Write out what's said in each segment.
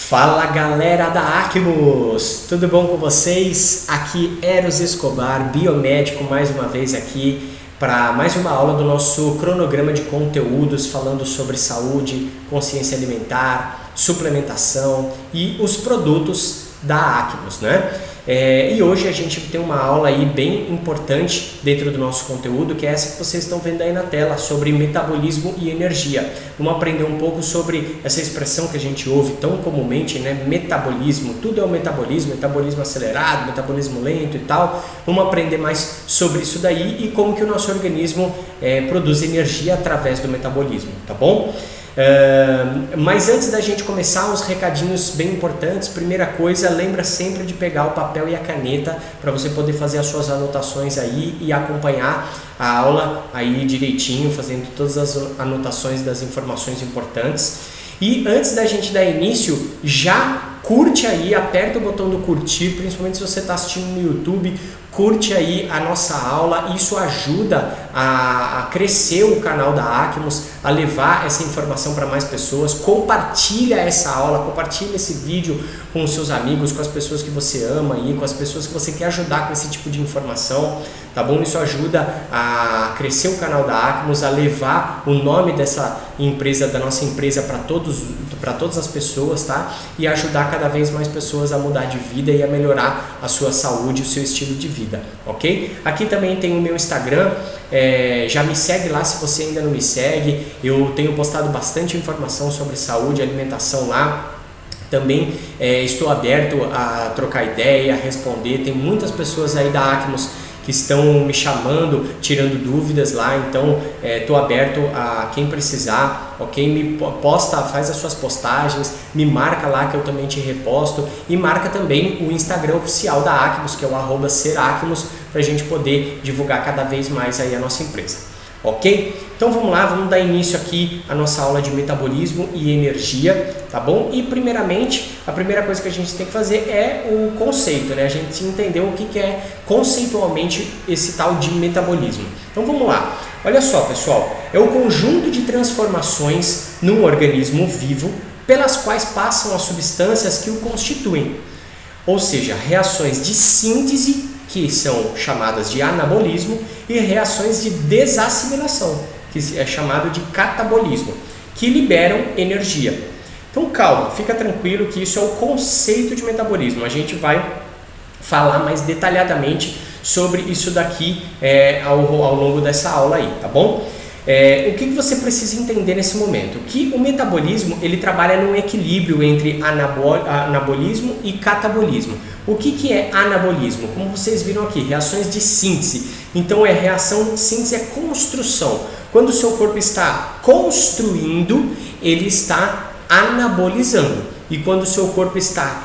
Fala galera da Acmos, tudo bom com vocês? Aqui Eros Escobar, biomédico, mais uma vez aqui para mais uma aula do nosso cronograma de conteúdos falando sobre saúde, consciência alimentar, suplementação e os produtos da Acmos, né? E hoje a gente tem uma aula aí bem importante dentro do nosso conteúdo, que é essa que vocês estão vendo aí na tela, sobre metabolismo e energia. Vamos aprender um pouco sobre essa expressão que a gente ouve tão comumente, né? Metabolismo, tudo é o metabolismo, metabolismo acelerado, metabolismo lento e tal. Vamos aprender mais sobre isso daí e como que o nosso organismo produz energia através do metabolismo, tá bom? Mas antes da gente começar, uns recadinhos bem importantes. Primeira coisa, lembra sempre de pegar o papel e a caneta para você poder fazer as suas anotações aí e acompanhar a aula aí direitinho, fazendo todas as anotações das informações importantes. E antes da gente dar início, já curte aí, aperta o botão do curtir, principalmente se você está assistindo no YouTube, curte aí a nossa aula, isso ajuda a crescer o canal da Acmos, a levar essa informação para mais pessoas. Compartilha essa aula, compartilha esse vídeo com os seus amigos, com as pessoas que você ama aí, com as pessoas que você quer ajudar com esse tipo de informação, tá bom? Isso ajuda a crescer o canal da Acmos, a levar o nome dessa empresa, da nossa empresa para todas as pessoas, tá? E ajudar cada vez mais pessoas a mudar de vida e a melhorar a sua saúde, o seu estilo de vida, ok? Aqui também tem o meu Instagram, já me segue lá se você ainda não me segue. Eu tenho postado bastante informação sobre saúde e alimentação lá. Também estou aberto a trocar ideia, a responder. Tem muitas pessoas aí da Acmos que estão me chamando, tirando dúvidas lá, então estou aberto a quem precisar, ok? Me posta, faz as suas postagens, me marca lá que eu também te reposto, e marca também o Instagram oficial da Acmos, que é o @seracmos, para a gente poder divulgar cada vez mais aí a nossa empresa. Ok? Então vamos lá, vamos dar início aqui à nossa aula de metabolismo e energia, tá bom? E primeiramente, a primeira coisa que a gente tem que fazer é o conceito, né? A gente entender o que é conceitualmente esse tal de metabolismo. Então vamos lá, olha só pessoal, é o conjunto de transformações num organismo vivo pelas quais passam as substâncias que o constituem, ou seja, reações de síntese, que são chamadas de anabolismo, e reações de desassimilação, que é chamado de catabolismo, que liberam energia. Então calma, fica tranquilo que isso é o conceito de metabolismo. A gente vai falar mais detalhadamente sobre isso daqui ao longo dessa aula aí, tá bom? O que você precisa entender nesse momento? Que o metabolismo ele trabalha num equilíbrio entre anabolismo e catabolismo. O que é anabolismo? Como vocês viram aqui, reações de síntese. Então síntese é construção. Quando o seu corpo está construindo, ele está anabolizando. E quando o seu corpo está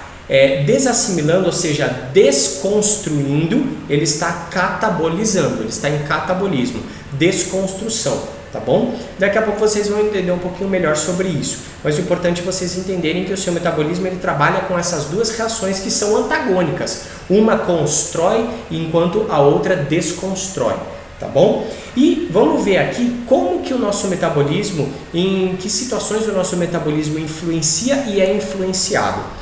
desassimilando, ou seja, desconstruindo, ele está catabolizando, ele está em catabolismo, desconstrução, tá bom? Daqui a pouco vocês vão entender um pouquinho melhor sobre isso, mas o importante é vocês entenderem que o seu metabolismo ele trabalha com essas duas reações que são antagônicas, uma constrói enquanto a outra desconstrói, tá bom? E vamos ver aqui como que o nosso metabolismo, em que situações o nosso metabolismo influencia e é influenciado.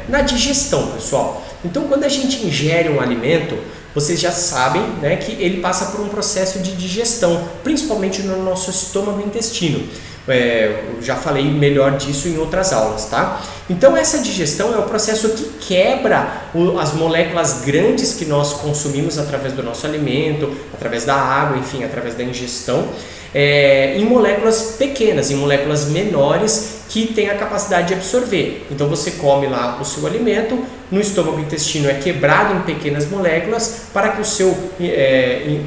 Na digestão, pessoal. Então, quando a gente ingere um alimento, vocês já sabem, né, que ele passa por um processo de digestão, principalmente no nosso estômago e intestino. Eu já falei melhor disso em outras aulas, tá? Então, essa digestão é o processo que quebra as moléculas grandes que nós consumimos através do nosso alimento, através da água, enfim, através da ingestão, em moléculas pequenas, em moléculas menores que têm a capacidade de absorver. Então você come lá o seu alimento, no estômago e intestino é quebrado em pequenas moléculas para que o seu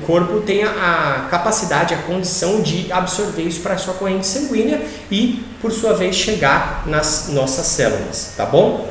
corpo tenha a capacidade, a condição de absorver isso para a sua corrente sanguínea e, por sua vez, chegar nas nossas células, tá bom?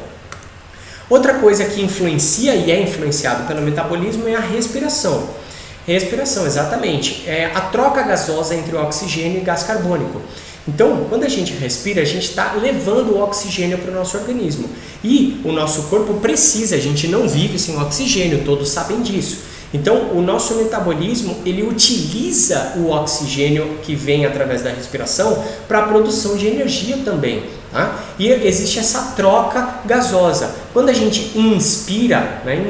Outra coisa que influencia e é influenciado pelo metabolismo é a respiração. Respiração, exatamente. É a troca gasosa entre o oxigênio e gás carbônico. Então, quando a gente respira, a gente está levando o oxigênio para o nosso organismo. E o nosso corpo precisa, a gente não vive sem oxigênio, todos sabem disso. Então, o nosso metabolismo, ele utiliza o oxigênio que vem através da respiração para a produção de energia também, tá? E existe essa troca gasosa. Quando a gente inspira, né,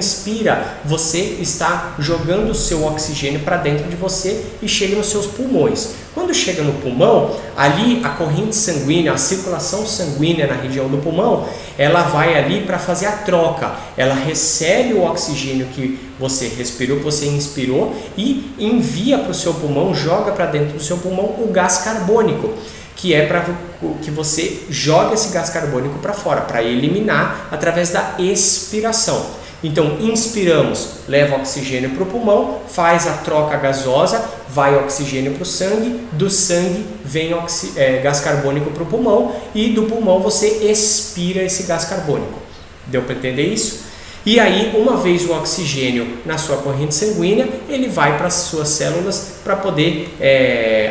você está jogando o seu oxigênio para dentro de você e chega nos seus pulmões. Quando chega no pulmão, ali a corrente sanguínea, a circulação sanguínea na região do pulmão, ela vai ali para fazer a troca. Ela recebe o oxigênio que você respirou, que você inspirou e envia para o seu pulmão, joga para dentro do seu pulmão o gás carbônico, que é para que você jogue esse gás carbônico para fora, para eliminar através da expiração. Então, inspiramos, leva oxigênio para o pulmão, faz a troca gasosa, vai oxigênio para o sangue, do sangue vem gás carbônico para o pulmão e do pulmão você expira esse gás carbônico. Deu para entender isso? E aí, uma vez o oxigênio na sua corrente sanguínea, ele vai para as suas células para poder,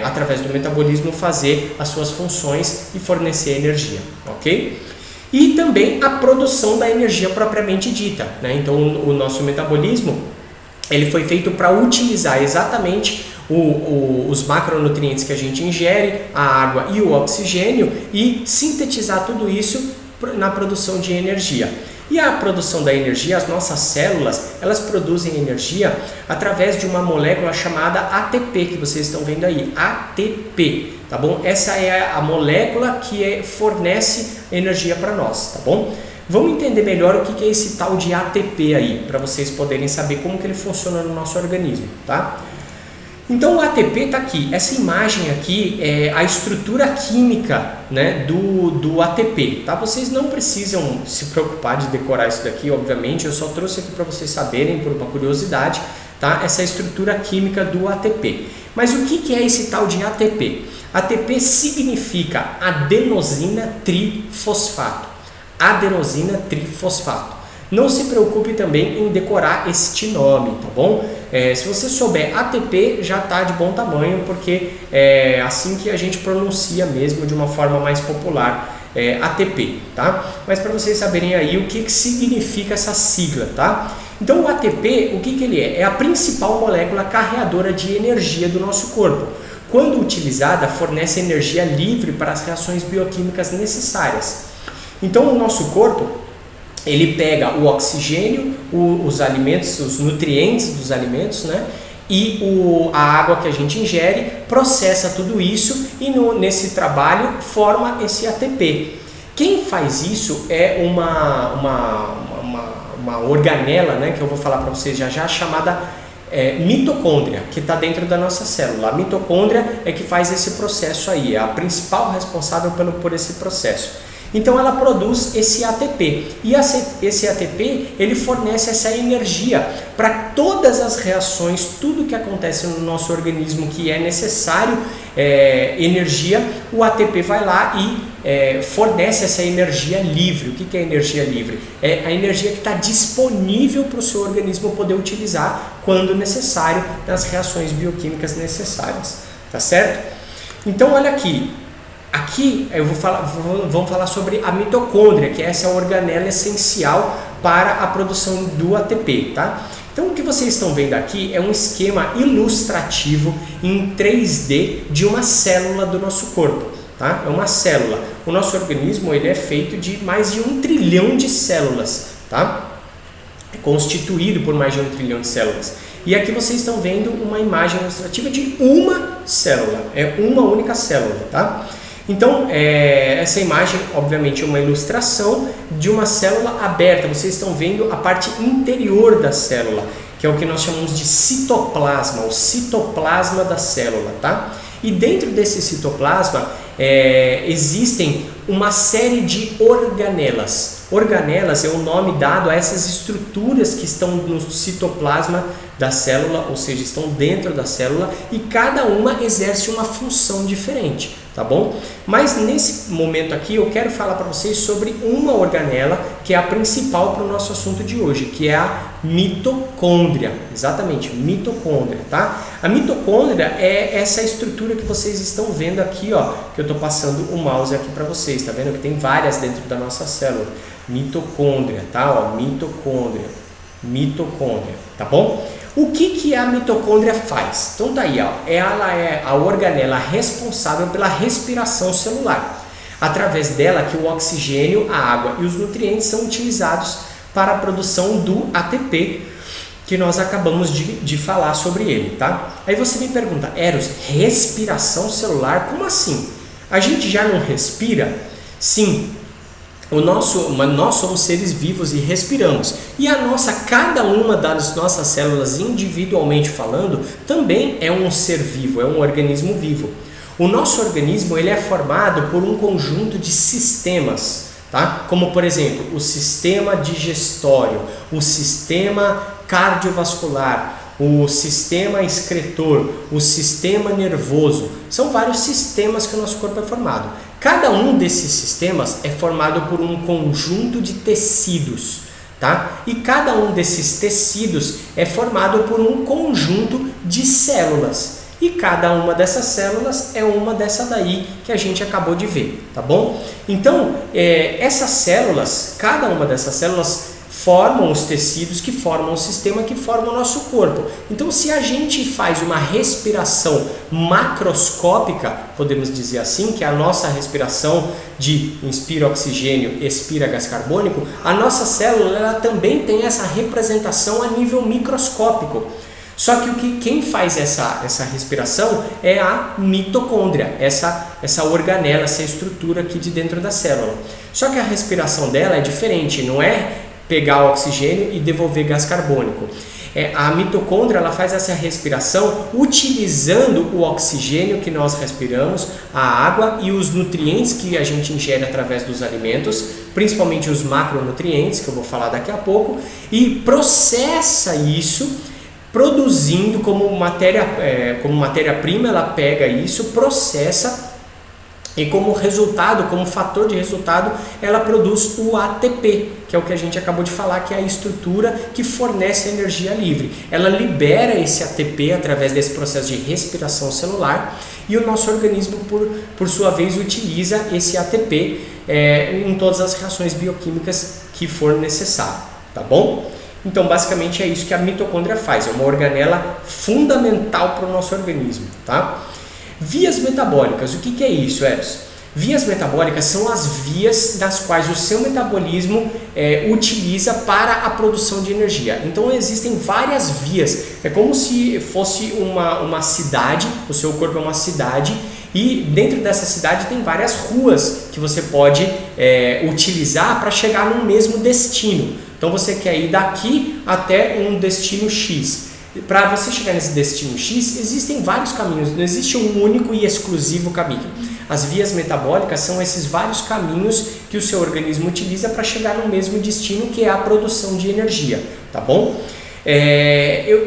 através do metabolismo, fazer as suas funções e fornecer energia, ok? E também a produção da energia propriamente dita, né? Então, o nosso metabolismo ele foi feito para utilizar exatamente os macronutrientes que a gente ingere, a água e o oxigênio, e sintetizar tudo isso na produção de energia. E a produção da energia, as nossas células, elas produzem energia através de uma molécula chamada ATP, que vocês estão vendo aí, ATP, tá bom? Essa é a molécula que fornece energia para nós, tá bom? Vamos entender melhor o que é esse tal de ATP aí, para vocês poderem saber como que ele funciona no nosso organismo, tá? Então o ATP está aqui, essa imagem aqui é a estrutura química, né, do ATP, tá? Vocês não precisam se preocupar de decorar isso daqui, obviamente, eu só trouxe aqui para vocês saberem, por uma curiosidade, tá? Essa estrutura química do ATP. Mas o que é esse tal de ATP? ATP significa adenosina trifosfato. Adenosina trifosfato. Não se preocupe também em decorar este nome, tá bom? Se você souber ATP, já está de bom tamanho, porque é assim que a gente pronuncia mesmo de uma forma mais popular, ATP, tá? Mas para vocês saberem aí o que significa essa sigla, tá? Então o ATP, o que ele é? É a principal molécula carreadora de energia do nosso corpo. Quando utilizada, fornece energia livre para as reações bioquímicas necessárias. Então o nosso corpo, ele pega o oxigênio, os alimentos, os nutrientes dos alimentos, né? E a água que a gente ingere, processa tudo isso e nesse trabalho forma esse ATP. Quem faz isso é uma organela, né? Que eu vou falar para vocês já, chamada mitocôndria, que está dentro da nossa célula. A mitocôndria é que faz esse processo aí, é a principal responsável por esse processo. Então ela produz esse ATP e esse ATP ele fornece essa energia para todas as reações, tudo que acontece no nosso organismo que é necessário energia, o ATP vai lá e fornece essa energia livre. O que é energia livre? É a energia que está disponível para o seu organismo poder utilizar quando necessário nas reações bioquímicas necessárias, tá certo? Então olha aqui. Aqui vamos falar sobre a mitocôndria, que é essa organela essencial para a produção do ATP, tá? Então o que vocês estão vendo aqui é um esquema ilustrativo em 3D de uma célula do nosso corpo, tá? É uma célula. O nosso organismo ele é feito de mais de 1 trilhão de células, tá? É constituído por mais de 1 trilhão de células. E aqui vocês estão vendo uma imagem ilustrativa de uma célula, é uma única célula, tá? Então, essa imagem, obviamente, é uma ilustração de uma célula aberta. Vocês estão vendo a parte interior da célula, que é o que nós chamamos de citoplasma, o citoplasma da célula, tá? E dentro desse citoplasma existem uma série de organelas. Organelas é o nome dado a essas estruturas que estão no citoplasma da célula, ou seja, estão dentro da célula, e cada uma exerce uma função diferente, tá bom? Mas nesse momento aqui eu quero falar para vocês sobre uma organela que é a principal para o nosso assunto de hoje, que é a mitocôndria. Exatamente, mitocôndria, tá? A mitocôndria é essa estrutura que vocês estão vendo aqui, ó, que eu estou passando o mouse aqui para vocês, tá vendo que tem várias dentro da nossa célula. Mitocôndria, tá? Ó, mitocôndria, tá bom? O que a mitocôndria faz? Então tá aí, ó, ela é a organela responsável pela respiração celular. Através dela que o oxigênio, a água e os nutrientes são utilizados para a produção do ATP, que nós acabamos de falar sobre ele, tá? Aí você me pergunta, Eros, respiração celular, como assim? A gente já não respira? Sim, nós somos seres vivos e respiramos. E cada uma das nossas células, individualmente falando, também é um ser vivo, é um organismo vivo. O nosso organismo ele é formado por um conjunto de sistemas, tá? Como por exemplo, o sistema digestório, o sistema cardiovascular, o sistema excretor, o sistema nervoso. São vários sistemas que o nosso corpo é formado. Cada um desses sistemas é formado por um conjunto de tecidos, tá? E cada um desses tecidos é formado por um conjunto de células. E cada uma dessas células é uma dessa daí que a gente acabou de ver, tá bom? Então, essas células, cada uma dessas células formam os tecidos que formam o sistema que forma o nosso corpo. Então, se a gente faz uma respiração macroscópica, podemos dizer assim, que é a nossa respiração de inspira oxigênio, expira gás carbônico, a nossa célula ela também tem essa representação a nível microscópico. Só que quem faz essa respiração é a mitocôndria, essa organela, essa estrutura aqui de dentro da célula. Só que a respiração dela é diferente, não é pegar o oxigênio e devolver gás carbônico. A mitocôndria ela faz essa respiração utilizando o oxigênio que nós respiramos, a água e os nutrientes que a gente ingere através dos alimentos, principalmente os macronutrientes, que eu vou falar daqui a pouco, e processa isso produzindo como matéria-prima, ela pega isso, processa e como resultado, como fator de resultado, ela produz o ATP, que é o que a gente acabou de falar, que é a estrutura que fornece energia livre. Ela libera esse ATP através desse processo de respiração celular e o nosso organismo, por sua vez, utiliza esse ATP em todas as reações bioquímicas que for necessário, tá bom? Então, basicamente é isso que a mitocôndria faz, é uma organela fundamental para o nosso organismo, tá? Vias metabólicas, o que é isso, Eros? Vias metabólicas são as vias das quais o seu metabolismo utiliza para a produção de energia. Então, existem várias vias, é como se fosse uma cidade, o seu corpo é uma cidade, e dentro dessa cidade tem várias ruas que você pode utilizar para chegar no mesmo destino. Então você quer ir daqui até um destino X. Para você chegar nesse destino X, existem vários caminhos, não existe um único e exclusivo caminho. As vias metabólicas são esses vários caminhos que o seu organismo utiliza para chegar no mesmo destino, que é a produção de energia, tá bom?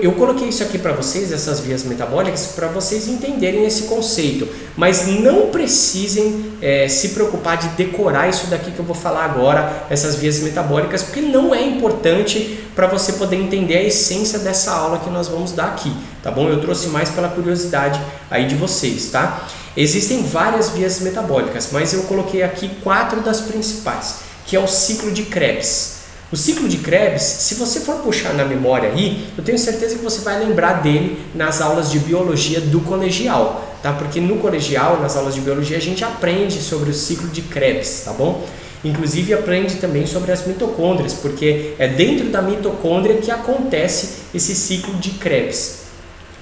Eu coloquei isso aqui para vocês, essas vias metabólicas, para vocês entenderem esse conceito, mas não precisem se preocupar de decorar isso daqui que eu vou falar agora, essas vias metabólicas, porque não é importante para você poder entender a essência dessa aula que nós vamos dar aqui, tá bom? Eu trouxe mais pela curiosidade aí de vocês, tá? Existem várias vias metabólicas, mas eu coloquei aqui 4 das principais, que é o ciclo de Krebs. O ciclo de Krebs, se você for puxar na memória aí, eu tenho certeza que você vai lembrar dele nas aulas de biologia do colegial, tá? Porque no colegial, nas aulas de biologia, a gente aprende sobre o ciclo de Krebs, tá bom? Inclusive aprende também sobre as mitocôndrias, porque é dentro da mitocôndria que acontece esse ciclo de Krebs,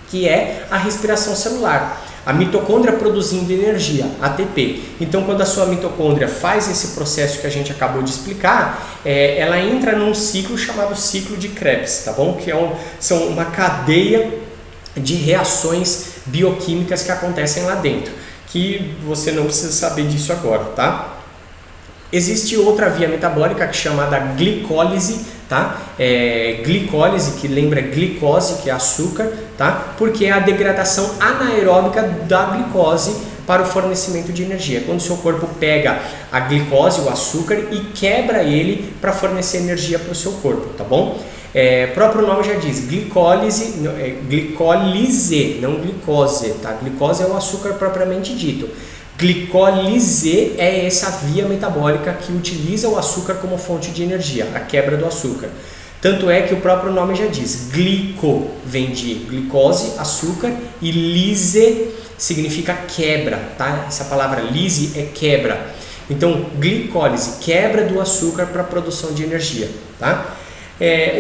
que é a respiração celular. A mitocôndria produzindo energia, ATP. Então, quando a sua mitocôndria faz esse processo que a gente acabou de explicar, ela entra num ciclo chamado ciclo de Krebs, tá bom? Que são uma cadeia de reações bioquímicas que acontecem lá dentro, que você não precisa saber disso agora, tá? Existe outra via metabólica que é chamada glicólise, tá? Glicólise, que lembra glicose, que é açúcar, tá? Porque é a degradação anaeróbica da glicose para o fornecimento de energia. Quando o seu corpo pega a glicose, o açúcar, e quebra ele para fornecer energia para o seu corpo, tá bom? O próprio nome já diz, glicólise, não glicose, tá? Glicose é o açúcar propriamente dito. Glicólise é essa via metabólica que utiliza o açúcar como fonte de energia, a quebra do açúcar. Tanto é que o próprio nome já diz, glico vem de glicose, açúcar, e lise significa quebra, tá? Essa palavra lise é quebra. Então, glicólise, quebra do açúcar para a produção de energia, tá?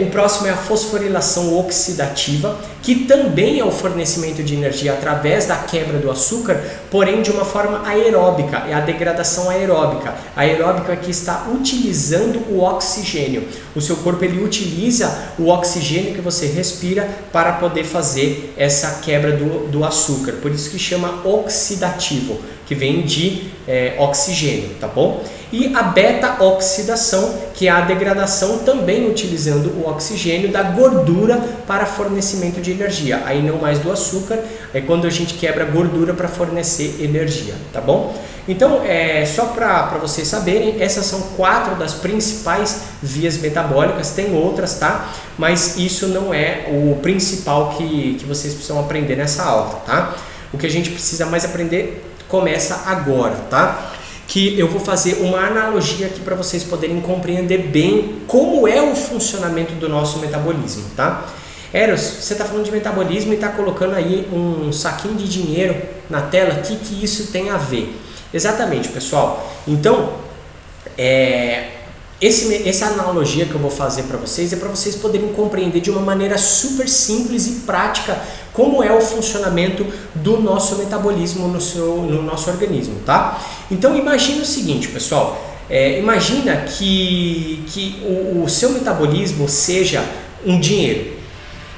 O próximo é a fosforilação oxidativa, que também é o fornecimento de energia através da quebra do açúcar, porém de uma forma aeróbica, é a degradação aeróbica. A aeróbica aqui está utilizando o oxigênio. O seu corpo ele utiliza o oxigênio que você respira para poder fazer essa quebra do açúcar, por isso que chama oxidativo, que vem de oxigênio, tá bom? E a beta-oxidação, que é a degradação também utilizando o oxigênio da gordura para fornecimento de energia. Aí não mais do açúcar, é quando a gente quebra gordura para fornecer energia, tá bom? Então, só para vocês saberem, essas são 4 das principais vias metabólicas, tem outras, tá? Mas isso não é o principal que vocês precisam aprender nessa aula, tá? O que a gente precisa mais aprender começa agora, tá? Que eu vou fazer uma analogia aqui para vocês poderem compreender bem como é o funcionamento do nosso metabolismo, tá? Eros, você está falando de metabolismo e está colocando aí um saquinho de dinheiro na tela, o que isso tem a ver? Exatamente, pessoal. Então, essa analogia que eu vou fazer para vocês é para vocês poderem compreender de uma maneira super simples e prática como é o funcionamento do nosso metabolismo no nosso organismo, tá? Então imagina o seguinte, pessoal, imagina que o seu metabolismo seja um dinheiro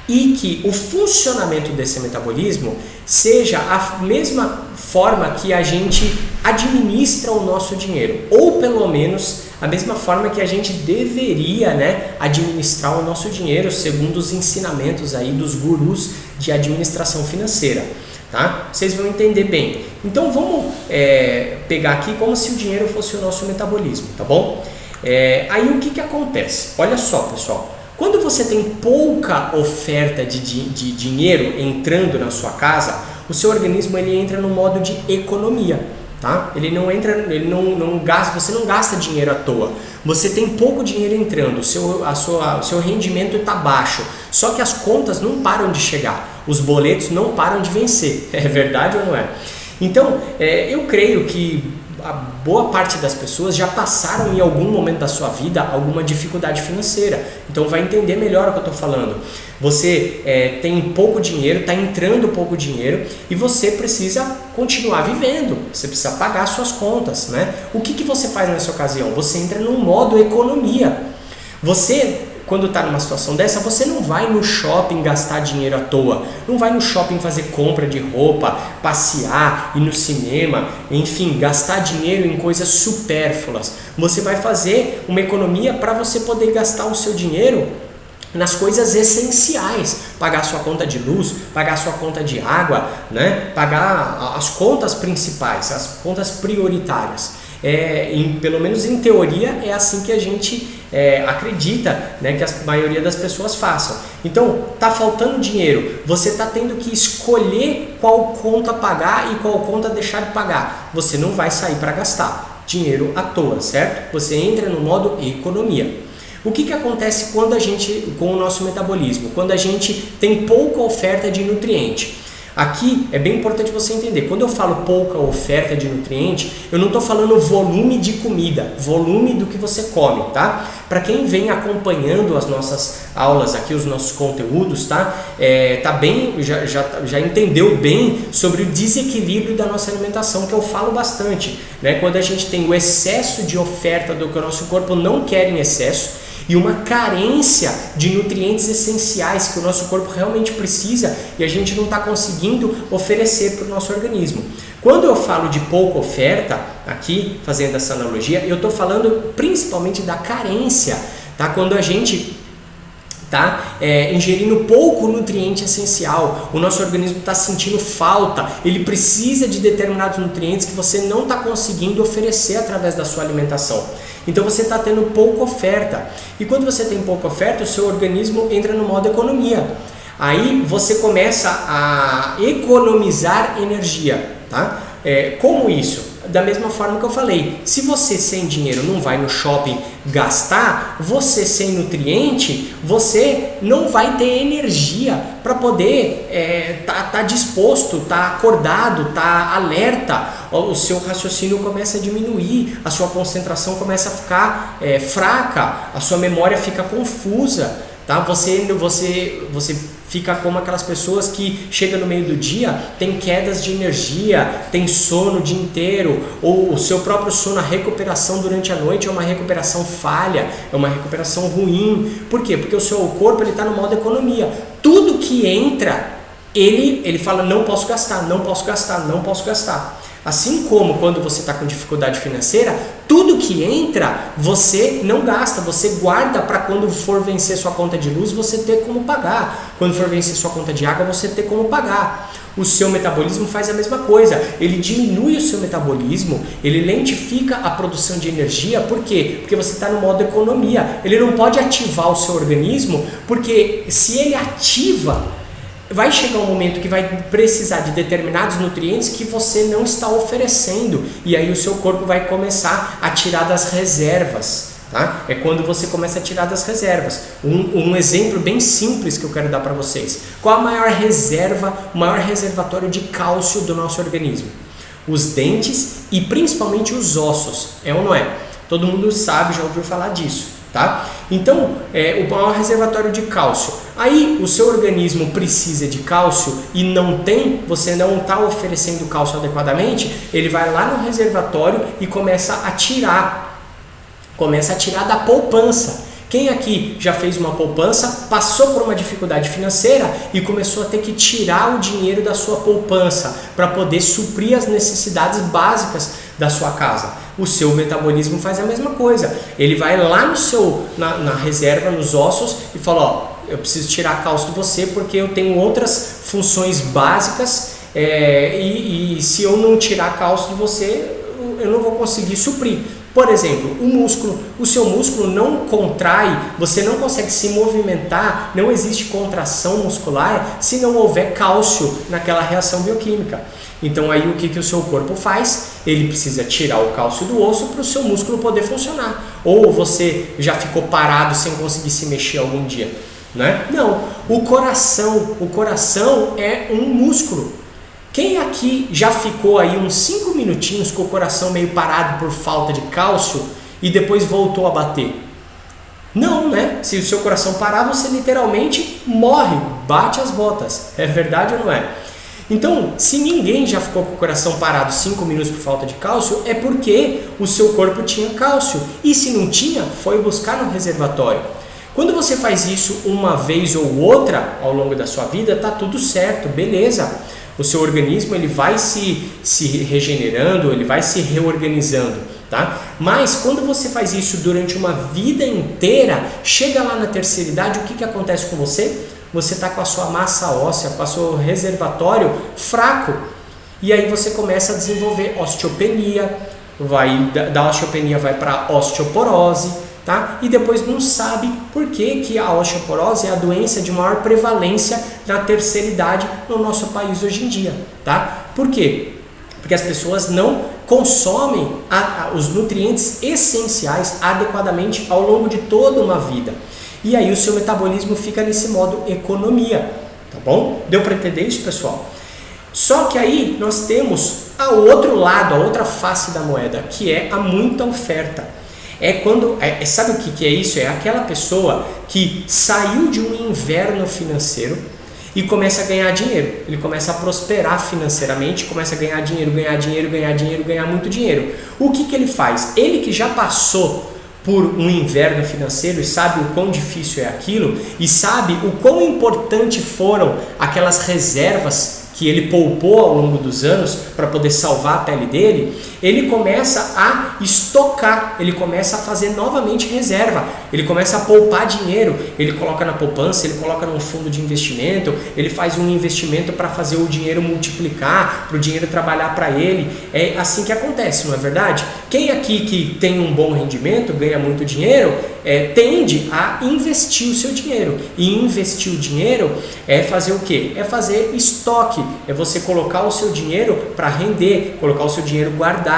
e que o funcionamento desse metabolismo seja a mesma forma que a gente administra o nosso dinheiro, ou pelo menos a mesma forma que a gente deveria, né, administrar o nosso dinheiro segundo os ensinamentos aí dos gurus de administração financeira, tá? Vocês vão entender bem. Então vamos pegar aqui como se o dinheiro fosse o nosso metabolismo, tá bom? Aí o que acontece? Olha só, pessoal. Quando você tem pouca oferta de dinheiro entrando na sua casa, o seu organismo ele entra no modo de economia, tá? Ele não entra, não gasta, você não gasta dinheiro à toa. Você tem pouco dinheiro entrando, o seu rendimento está baixo, só que as contas não param de chegar, os boletos não param de vencer. É verdade ou não é? Então, eu creio que a boa parte das pessoas já passaram em algum momento da sua vida alguma dificuldade financeira, então vai entender melhor o que eu estou falando. Você tem pouco dinheiro, está entrando pouco dinheiro e você precisa continuar vivendo, você precisa pagar suas contas, né? O que você faz nessa ocasião? Você entra num modo economia. Você, quando está numa situação dessa, você não vai no shopping gastar dinheiro à toa, não vai no shopping fazer compra de roupa, passear, ir no cinema, enfim, gastar dinheiro em coisas supérfluas. Você vai fazer uma economia para você poder gastar o seu dinheiro nas coisas essenciais, pagar sua conta de luz, pagar sua conta de água, né? Pagar as contas principais, as contas prioritárias. Pelo menos em teoria é assim que a gente acredita, né, que a maioria das pessoas façam. Então, tá faltando dinheiro, você tá tendo que escolher qual conta pagar e qual conta deixar de pagar. Você não vai sair para gastar dinheiro à toa, certo? Você entra no modo economia. O que acontece com o nosso metabolismo? Quando a gente tem pouca oferta de nutriente. Aqui é bem importante você entender, quando eu falo pouca oferta de nutriente, eu não estou falando volume de comida, volume do que você come, tá? Para quem vem acompanhando as nossas aulas aqui, os nossos conteúdos, tá? Já entendeu bem sobre o desequilíbrio da nossa alimentação, que eu falo bastante, né? Quando a gente tem o excesso de oferta do que o nosso corpo não quer em excesso, e uma carência de nutrientes essenciais que o nosso corpo realmente precisa e a gente não está conseguindo oferecer para o nosso organismo. Quando eu falo de pouca oferta, aqui fazendo essa analogia, eu estou falando principalmente da carência, tá? Quando a gente está ingerindo pouco nutriente essencial, o nosso organismo está sentindo falta, ele precisa de determinados nutrientes que você não está conseguindo oferecer através da sua alimentação. Então você está tendo pouca oferta. E quando você tem pouca oferta, o seu organismo entra no modo economia. Aí você começa a economizar energia, tá? Como isso? Da mesma forma que eu falei, se você sem dinheiro não vai no shopping gastar, você sem nutriente, você não vai ter energia para poder tá disposto, tá acordado, tá alerta. o seu raciocínio começa a diminuir, a sua concentração começa a ficar fraca, a sua memória fica confusa, tá? Você fica como aquelas pessoas que chegam no meio do dia, tem quedas de energia, tem sono o dia inteiro, ou o seu próprio sono, a recuperação durante a noite é uma recuperação falha, é uma recuperação ruim. Por quê? Porque o seu corpo está no modo economia. Tudo que entra, ele fala, não posso gastar, não posso gastar, não posso gastar. Assim como quando você está com dificuldade financeira, tudo que entra, você não gasta, você guarda para quando for vencer sua conta de luz, você ter como pagar. Quando for vencer sua conta de água, você ter como pagar. O seu metabolismo faz a mesma coisa, ele diminui o seu metabolismo, ele lentifica a produção de energia. Por quê? Porque você está no modo economia. Ele não pode ativar o seu organismo, porque se ele ativa, vai chegar um momento que vai precisar de determinados nutrientes que você não está oferecendo, e aí o seu corpo vai começar a tirar das reservas, tá? É quando você começa a tirar das reservas. Um exemplo bem simples que eu quero dar para vocês. Qual a maior reserva, o maior reservatório de cálcio do nosso organismo? Os dentes e principalmente os ossos, é ou não é? Todo mundo sabe, já ouviu falar disso. Tá? Então, o maior reservatório de cálcio. Aí o seu organismo precisa de cálcio e não tem, você não está oferecendo cálcio adequadamente, ele vai lá no reservatório e começa a tirar da poupança. Quem aqui já fez uma poupança, passou por uma dificuldade financeira e começou a ter que tirar o dinheiro da sua poupança para poder suprir as necessidades básicas da sua casa? O seu metabolismo faz a mesma coisa. Ele vai lá na reserva, nos ossos, e fala, ó, eu preciso tirar cálcio de você porque eu tenho outras funções básicas e se eu não tirar cálcio de você, eu não vou conseguir suprir. Por exemplo, o seu músculo não contrai, você não consegue se movimentar, não existe contração muscular se não houver cálcio naquela reação bioquímica. Então aí o que o seu corpo faz? Ele precisa tirar o cálcio do osso para o seu músculo poder funcionar. Ou você já ficou parado sem conseguir se mexer algum dia, né? Não, o coração é um músculo. Quem aqui já ficou aí uns 5 minutinhos com o coração meio parado por falta de cálcio e depois voltou a bater? Não, né? Se o seu coração parar, você literalmente morre, bate as botas. É verdade ou não é? Então, se ninguém já ficou com o coração parado 5 minutos por falta de cálcio, é porque o seu corpo tinha cálcio. E se não tinha, foi buscar no reservatório. Quando você faz isso uma vez ou outra ao longo da sua vida, tá tudo certo, beleza. O seu organismo ele vai se regenerando, ele vai se reorganizando, tá? Mas quando você faz isso durante uma vida inteira, chega lá na terceira idade, o que acontece com você? Você está com a sua massa óssea, com o seu reservatório fraco. E aí você começa a desenvolver osteopenia, da osteopenia vai para osteoporose, tá? E depois não sabe por que a osteoporose é a doença de maior prevalência na terceira idade no nosso país hoje em dia, tá? Por quê? Porque as pessoas não consomem os nutrientes essenciais adequadamente ao longo de toda uma vida. E aí o seu metabolismo fica nesse modo economia, tá bom? Deu para entender isso, pessoal? Só que aí nós temos o outro lado, a outra face da moeda, que é a muita oferta. Sabe o que é isso? É aquela pessoa que saiu de um inverno financeiro e começa a ganhar dinheiro. Ele começa a prosperar financeiramente, começa a ganhar dinheiro, ganhar muito dinheiro. O que ele faz? Ele que já passou por um inverno financeiro e sabe o quão difícil é aquilo e sabe o quão importante foram aquelas reservas que ele poupou ao longo dos anos para poder salvar a pele dele, ele começa a estocar, ele começa a fazer novamente reserva, ele começa a poupar dinheiro, ele coloca na poupança, ele coloca num fundo de investimento, ele faz um investimento para fazer o dinheiro multiplicar, para o dinheiro trabalhar para ele. É assim que acontece, não é verdade? Quem aqui que tem um bom rendimento, ganha muito dinheiro, tende a investir o seu dinheiro. E investir o dinheiro é fazer o quê? É fazer estoque, é você colocar o seu dinheiro para render, colocar o seu dinheiro guardado.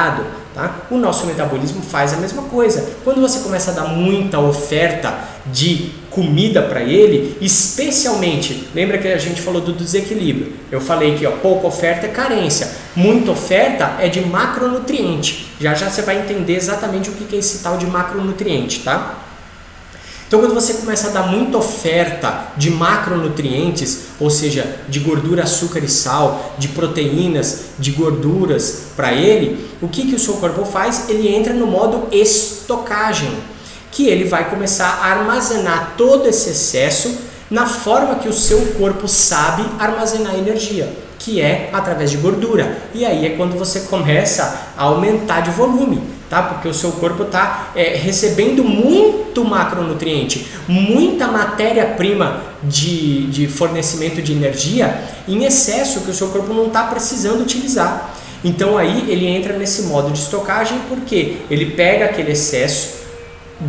Tá? O nosso metabolismo faz a mesma coisa. Quando você começa a dar muita oferta de comida para ele, especialmente, lembra que a gente falou do desequilíbrio? Eu falei que pouca oferta é carência, muita oferta é de macronutriente. Já você vai entender exatamente o que é esse tal de macronutriente, tá? Então, quando você começa a dar muita oferta de macronutrientes, ou seja, de gordura, açúcar e sal, de proteínas, de gorduras para ele, o que o seu corpo faz? Ele entra no modo estocagem, que ele vai começar a armazenar todo esse excesso na forma que o seu corpo sabe armazenar energia, que é através de gordura. E aí é quando você começa a aumentar de volume, tá? Porque o seu corpo está recebendo muito macronutriente, muita matéria-prima de fornecimento de energia em excesso que o seu corpo não está precisando utilizar. Então aí ele entra nesse modo de estocagem, porque ele pega aquele excesso,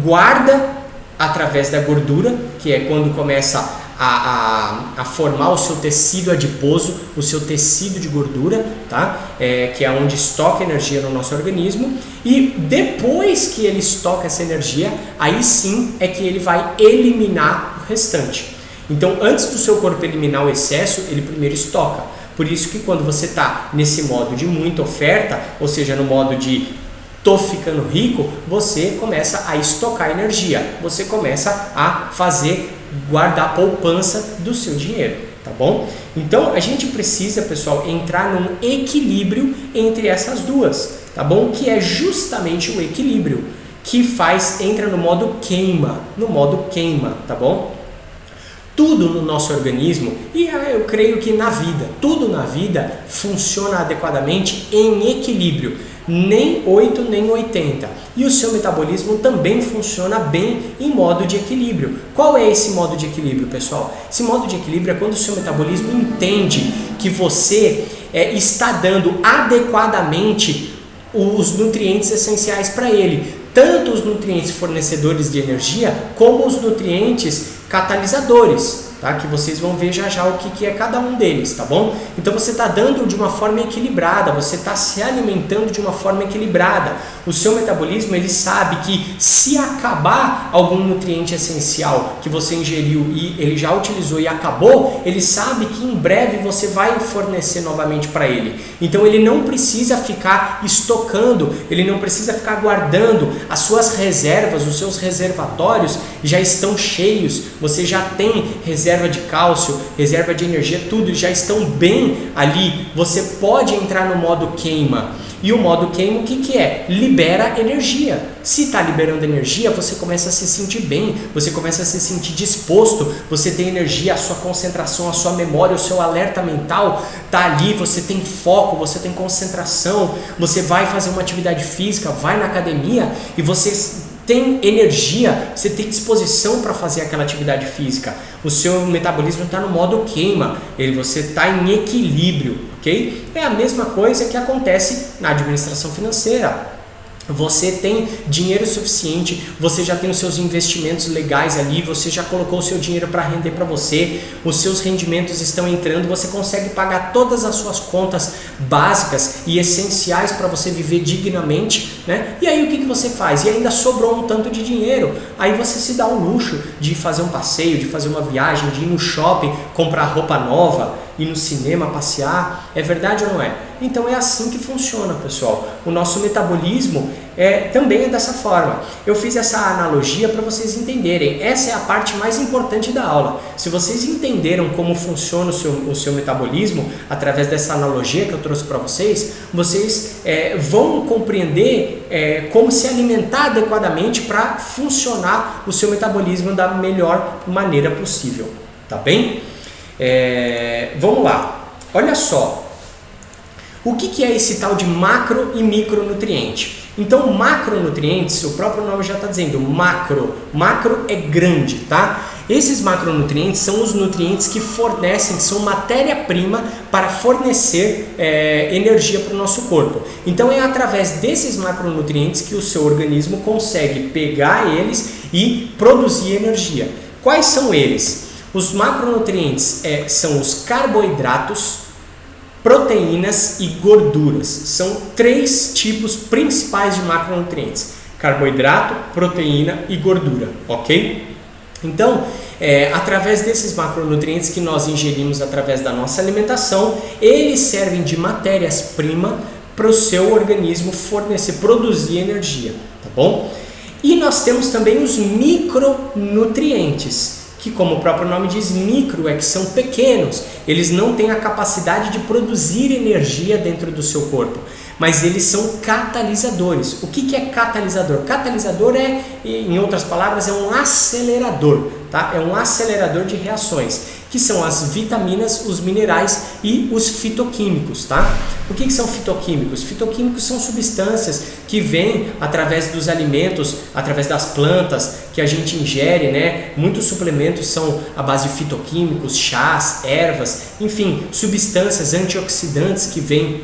guarda através da gordura, que é quando começa a formar o seu tecido adiposo, o seu tecido de gordura, tá? Que é onde estoca energia no nosso organismo, e depois que ele estoca essa energia, aí sim é que ele vai eliminar o restante. Então, antes do seu corpo eliminar o excesso, ele primeiro estoca. Por isso que quando você está nesse modo de muita oferta, ou seja, no modo de tô ficando rico, você começa a estocar energia, você começa a guardar a poupança do seu dinheiro, tá bom? Então a gente precisa, pessoal, entrar num equilíbrio entre essas duas, tá bom? Que é justamente o equilíbrio que entra no modo queima, tá bom? Tudo no nosso organismo, e eu creio que tudo na vida funciona adequadamente em equilíbrio, nem 8 nem 80. E o seu metabolismo também funciona bem em modo de equilíbrio. Qual é esse modo de equilíbrio, pessoal? Esse modo de equilíbrio é quando o seu metabolismo entende que você está dando adequadamente os nutrientes essenciais para ele, tanto os nutrientes fornecedores de energia como os nutrientes catalisadores, tá? Que vocês vão ver já o que é cada um deles, tá bom? Então você está dando de uma forma equilibrada, você está se alimentando de uma forma equilibrada. O seu metabolismo, ele sabe que se acabar algum nutriente essencial que você ingeriu e ele já utilizou e acabou, ele sabe que em breve você vai fornecer novamente para ele. Então ele não precisa ficar estocando, ele não precisa ficar guardando. As suas reservas, os seus reservatórios já estão cheios, você já tem reserva de cálcio, reserva de energia, tudo já estão bem ali. Você pode entrar no modo queima. E o modo queima, o que é? Libera energia. Se está liberando energia, você começa a se sentir bem, você começa a se sentir disposto, você tem energia, a sua concentração, a sua memória, o seu alerta mental está ali, você tem foco, você tem concentração, você vai fazer uma atividade física, vai na academia e você tem energia, você tem disposição para fazer aquela atividade física. O seu metabolismo está no modo queima, você está em equilíbrio, ok? É a mesma coisa que acontece na administração financeira. Você tem dinheiro suficiente, você já tem os seus investimentos legais ali, você já colocou o seu dinheiro para render para você, os seus rendimentos estão entrando, você consegue pagar todas as suas contas básicas e essenciais para você viver dignamente, né? E aí o que você faz? E ainda sobrou um tanto de dinheiro, aí você se dá o luxo de fazer um passeio, de fazer uma viagem, de ir no shopping, comprar roupa nova, ir no cinema, passear. É verdade ou não é? Então é assim que funciona, pessoal. O nosso metabolismo também é dessa forma. Eu fiz essa analogia para vocês entenderem. Essa é a parte mais importante da aula. Se vocês entenderam como funciona o seu metabolismo através dessa analogia que eu trouxe para vocês, vocês vão compreender como se alimentar adequadamente para funcionar o seu metabolismo da melhor maneira possível. Tá bem? Vamos lá. Olha só. O que é esse tal de macro e micronutriente? Então, macronutrientes, o próprio nome já está dizendo, macro é grande, tá? Esses macronutrientes são os nutrientes que fornecem, que são matéria-prima para fornecer energia para o nosso corpo. Então, é através desses macronutrientes que o seu organismo consegue pegar eles e produzir energia. Quais são eles? Os macronutrientes são os carboidratos, proteínas e gorduras. São 3 tipos principais de macronutrientes: carboidrato, proteína e gordura, ok? Então, através desses macronutrientes que nós ingerimos através da nossa alimentação, eles servem de matérias-prima para o seu organismo fornecer, produzir energia, tá bom? E nós temos também os micronutrientes, que, como o próprio nome diz, micro que são pequenos, eles não têm a capacidade de produzir energia dentro do seu corpo, mas eles são catalisadores. O que é catalisador? Catalisador em outras palavras, é um acelerador, tá? É um acelerador de reações, que são as vitaminas, os minerais e os fitoquímicos, tá? O que são fitoquímicos? Fitoquímicos são substâncias que vêm através dos alimentos, através das plantas que a gente ingere, né? Muitos suplementos são à base de fitoquímicos, chás, ervas, enfim, substâncias antioxidantes que vêm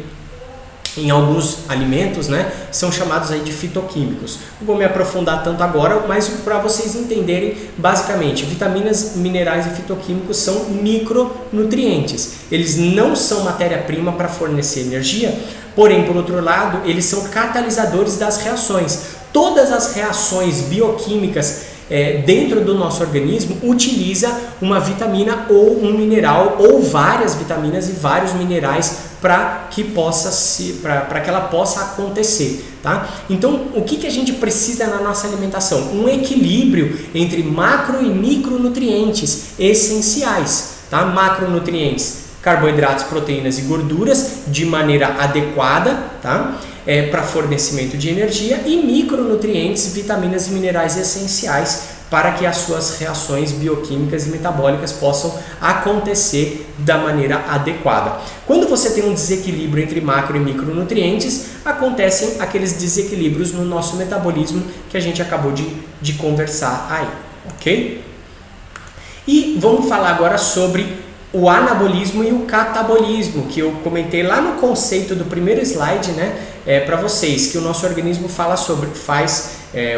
em alguns alimentos, né, são chamados aí de fitoquímicos. Não vou me aprofundar tanto agora, mas para vocês entenderem, basicamente, vitaminas, minerais e fitoquímicos são micronutrientes. Eles não são matéria-prima para fornecer energia, porém, por outro lado, eles são catalisadores das reações. Todas as reações bioquímicas dentro do nosso organismo utiliza uma vitamina ou um mineral ou várias vitaminas e vários minerais para que ela possa acontecer, tá? Então, o que a gente precisa na nossa alimentação? Um equilíbrio entre macro e micronutrientes essenciais, tá? Macronutrientes, carboidratos, proteínas e gorduras de maneira adequada, tá? Para fornecimento de energia, e micronutrientes, vitaminas e minerais essenciais para que as suas reações bioquímicas e metabólicas possam acontecer da maneira adequada. Quando você tem um desequilíbrio entre macro e micronutrientes, acontecem aqueles desequilíbrios no nosso metabolismo que a gente acabou de conversar aí, ok? E vamos falar agora sobre o anabolismo e o catabolismo, que eu comentei lá no conceito do primeiro slide, né, para vocês, que o nosso organismo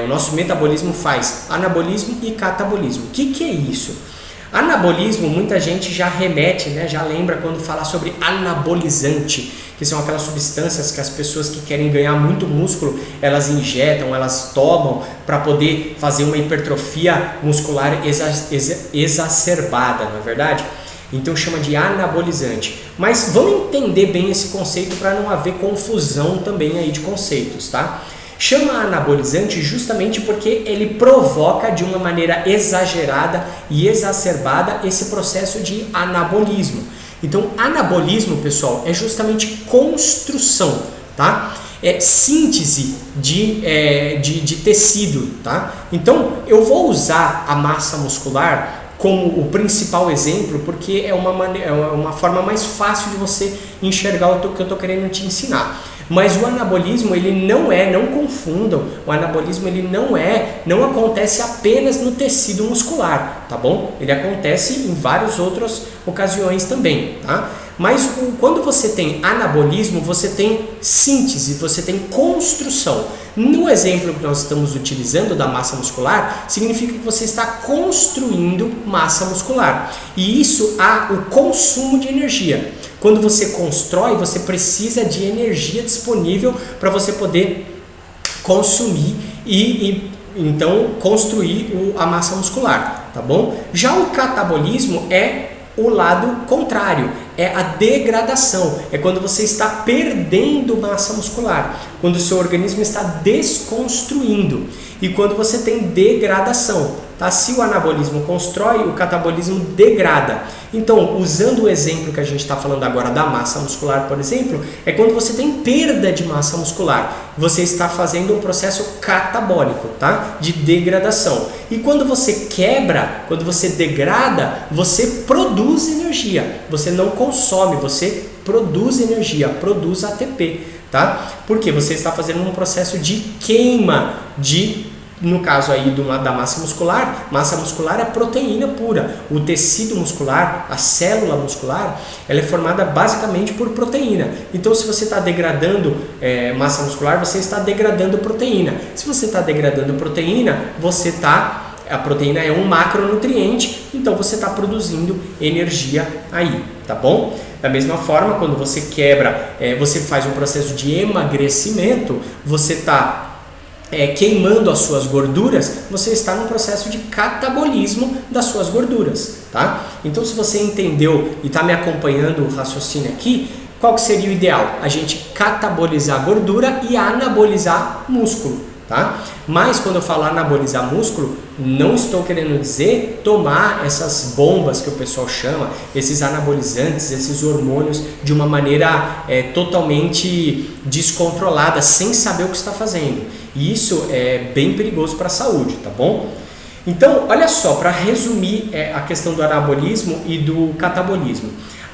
o nosso metabolismo faz anabolismo e catabolismo. O que é isso? Anabolismo, muita gente já remete, né, já lembra quando fala sobre anabolizante, que são aquelas substâncias que as pessoas que querem ganhar muito músculo, elas injetam, elas tomam para poder fazer uma hipertrofia muscular exacerbada, não é verdade? Então chama de anabolizante. Mas vamos entender bem esse conceito para não haver confusão também aí de conceitos, tá? Chama anabolizante justamente porque ele provoca de uma maneira exagerada e exacerbada esse processo de anabolismo. Então, anabolismo, pessoal, é justamente construção, tá? É síntese de tecido, tá? Então, eu vou usar a massa muscular como o principal exemplo, porque é uma forma mais fácil de você enxergar o que eu estou querendo te ensinar. Mas o anabolismo, ele não confundam, o anabolismo ele não acontece apenas no tecido muscular, tá bom? Ele acontece em várias outras ocasiões também, tá? Mas quando você tem anabolismo, você tem síntese, você tem construção. No exemplo que nós estamos utilizando da massa muscular, significa que você está construindo massa muscular. E isso há o consumo de energia. Quando você constrói, você precisa de energia disponível para você poder consumir e então construir a massa muscular, tá bom? Já o catabolismo é o lado contrário, é a degradação, é quando você está perdendo massa muscular, quando o seu organismo está desconstruindo e quando você tem degradação, tá? Se o anabolismo constrói, o catabolismo degrada. Então, usando o exemplo que a gente está falando agora da massa muscular, por exemplo, é quando você tem perda de massa muscular, você está fazendo um processo catabólico, tá? De degradação. E quando você quebra, quando você degrada, você produz energia, você não consome, você produz energia, produz ATP, tá? Porque você está fazendo um processo de queima no caso aí da massa muscular é proteína pura. O tecido muscular, a célula muscular, ela é formada basicamente por proteína. Então, se você está degradando massa muscular, você está degradando proteína. Se você está degradando proteína, a proteína é um macronutriente, então você está produzindo energia aí, tá bom? Da mesma forma, quando você quebra, você faz um processo de emagrecimento, você está queimando as suas gorduras, você está num processo de catabolismo das suas gorduras, tá? Então, se você entendeu e está me acompanhando o raciocínio aqui, qual que seria o ideal? A gente catabolizar gordura e anabolizar músculo, tá? Mas quando eu falo anabolizar músculo, não estou querendo dizer tomar essas bombas que o pessoal chama, esses anabolizantes, esses hormônios de uma maneira totalmente descontrolada, sem saber o que está fazendo. E isso é bem perigoso para a saúde, tá bom? Então, olha só, para resumir a questão do anabolismo e do catabolismo.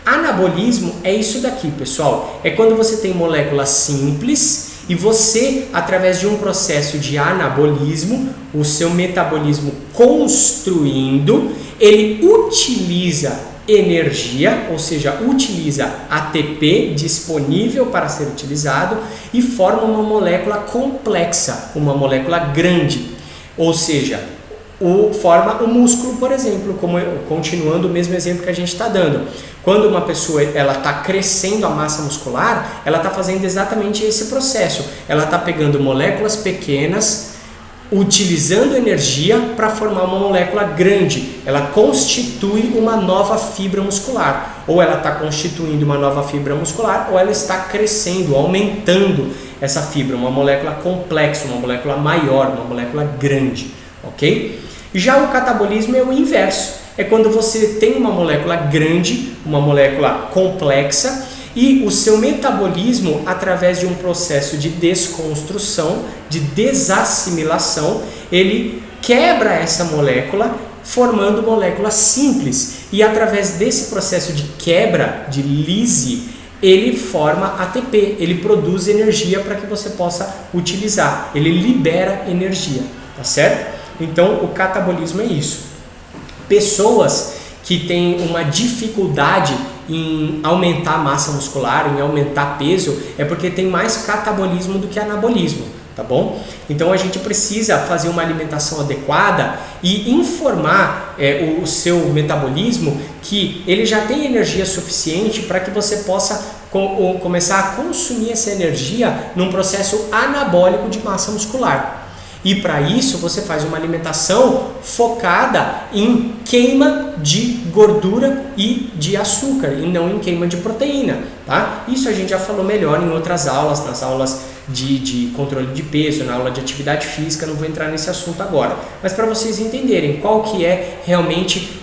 Anabolismo é isso daqui, pessoal. É quando você tem moléculas simples e você, através de um processo de anabolismo, o seu metabolismo construindo, ele utiliza energia, ou seja, utiliza ATP disponível para ser utilizado e forma uma molécula complexa, uma molécula grande, ou seja, forma o músculo, por exemplo, continuando o mesmo exemplo que a gente está dando. Quando uma pessoa está crescendo a massa muscular, ela está fazendo exatamente esse processo. Ela está pegando moléculas pequenas, utilizando energia para formar uma molécula grande. Ela constitui uma nova fibra muscular. Ou ela está constituindo uma nova fibra muscular, ou ela está crescendo, aumentando essa fibra, uma molécula complexa, uma molécula maior, uma molécula grande. Ok? Já o catabolismo é o inverso, é quando você tem uma molécula grande, uma molécula complexa e o seu metabolismo, através de um processo de desconstrução, de desassimilação, ele quebra essa molécula formando moléculas simples e através desse processo de quebra, de lise, ele forma ATP, ele produz energia para que você possa utilizar, ele libera energia, tá certo? Então, o catabolismo é isso. Pessoas que têm uma dificuldade em aumentar a massa muscular, em aumentar peso, é porque tem mais catabolismo do que anabolismo, tá bom? Então, a gente precisa fazer uma alimentação adequada e informar o seu metabolismo que ele já tem energia suficiente para que você possa começar a consumir essa energia num processo anabólico de massa muscular. E para isso você faz uma alimentação focada em queima de gordura e de açúcar e não em queima de proteína, tá? Isso a gente já falou melhor em outras aulas, nas aulas de controle de peso, na aula de atividade física, não vou entrar nesse assunto agora. Mas para vocês entenderem qual que é realmente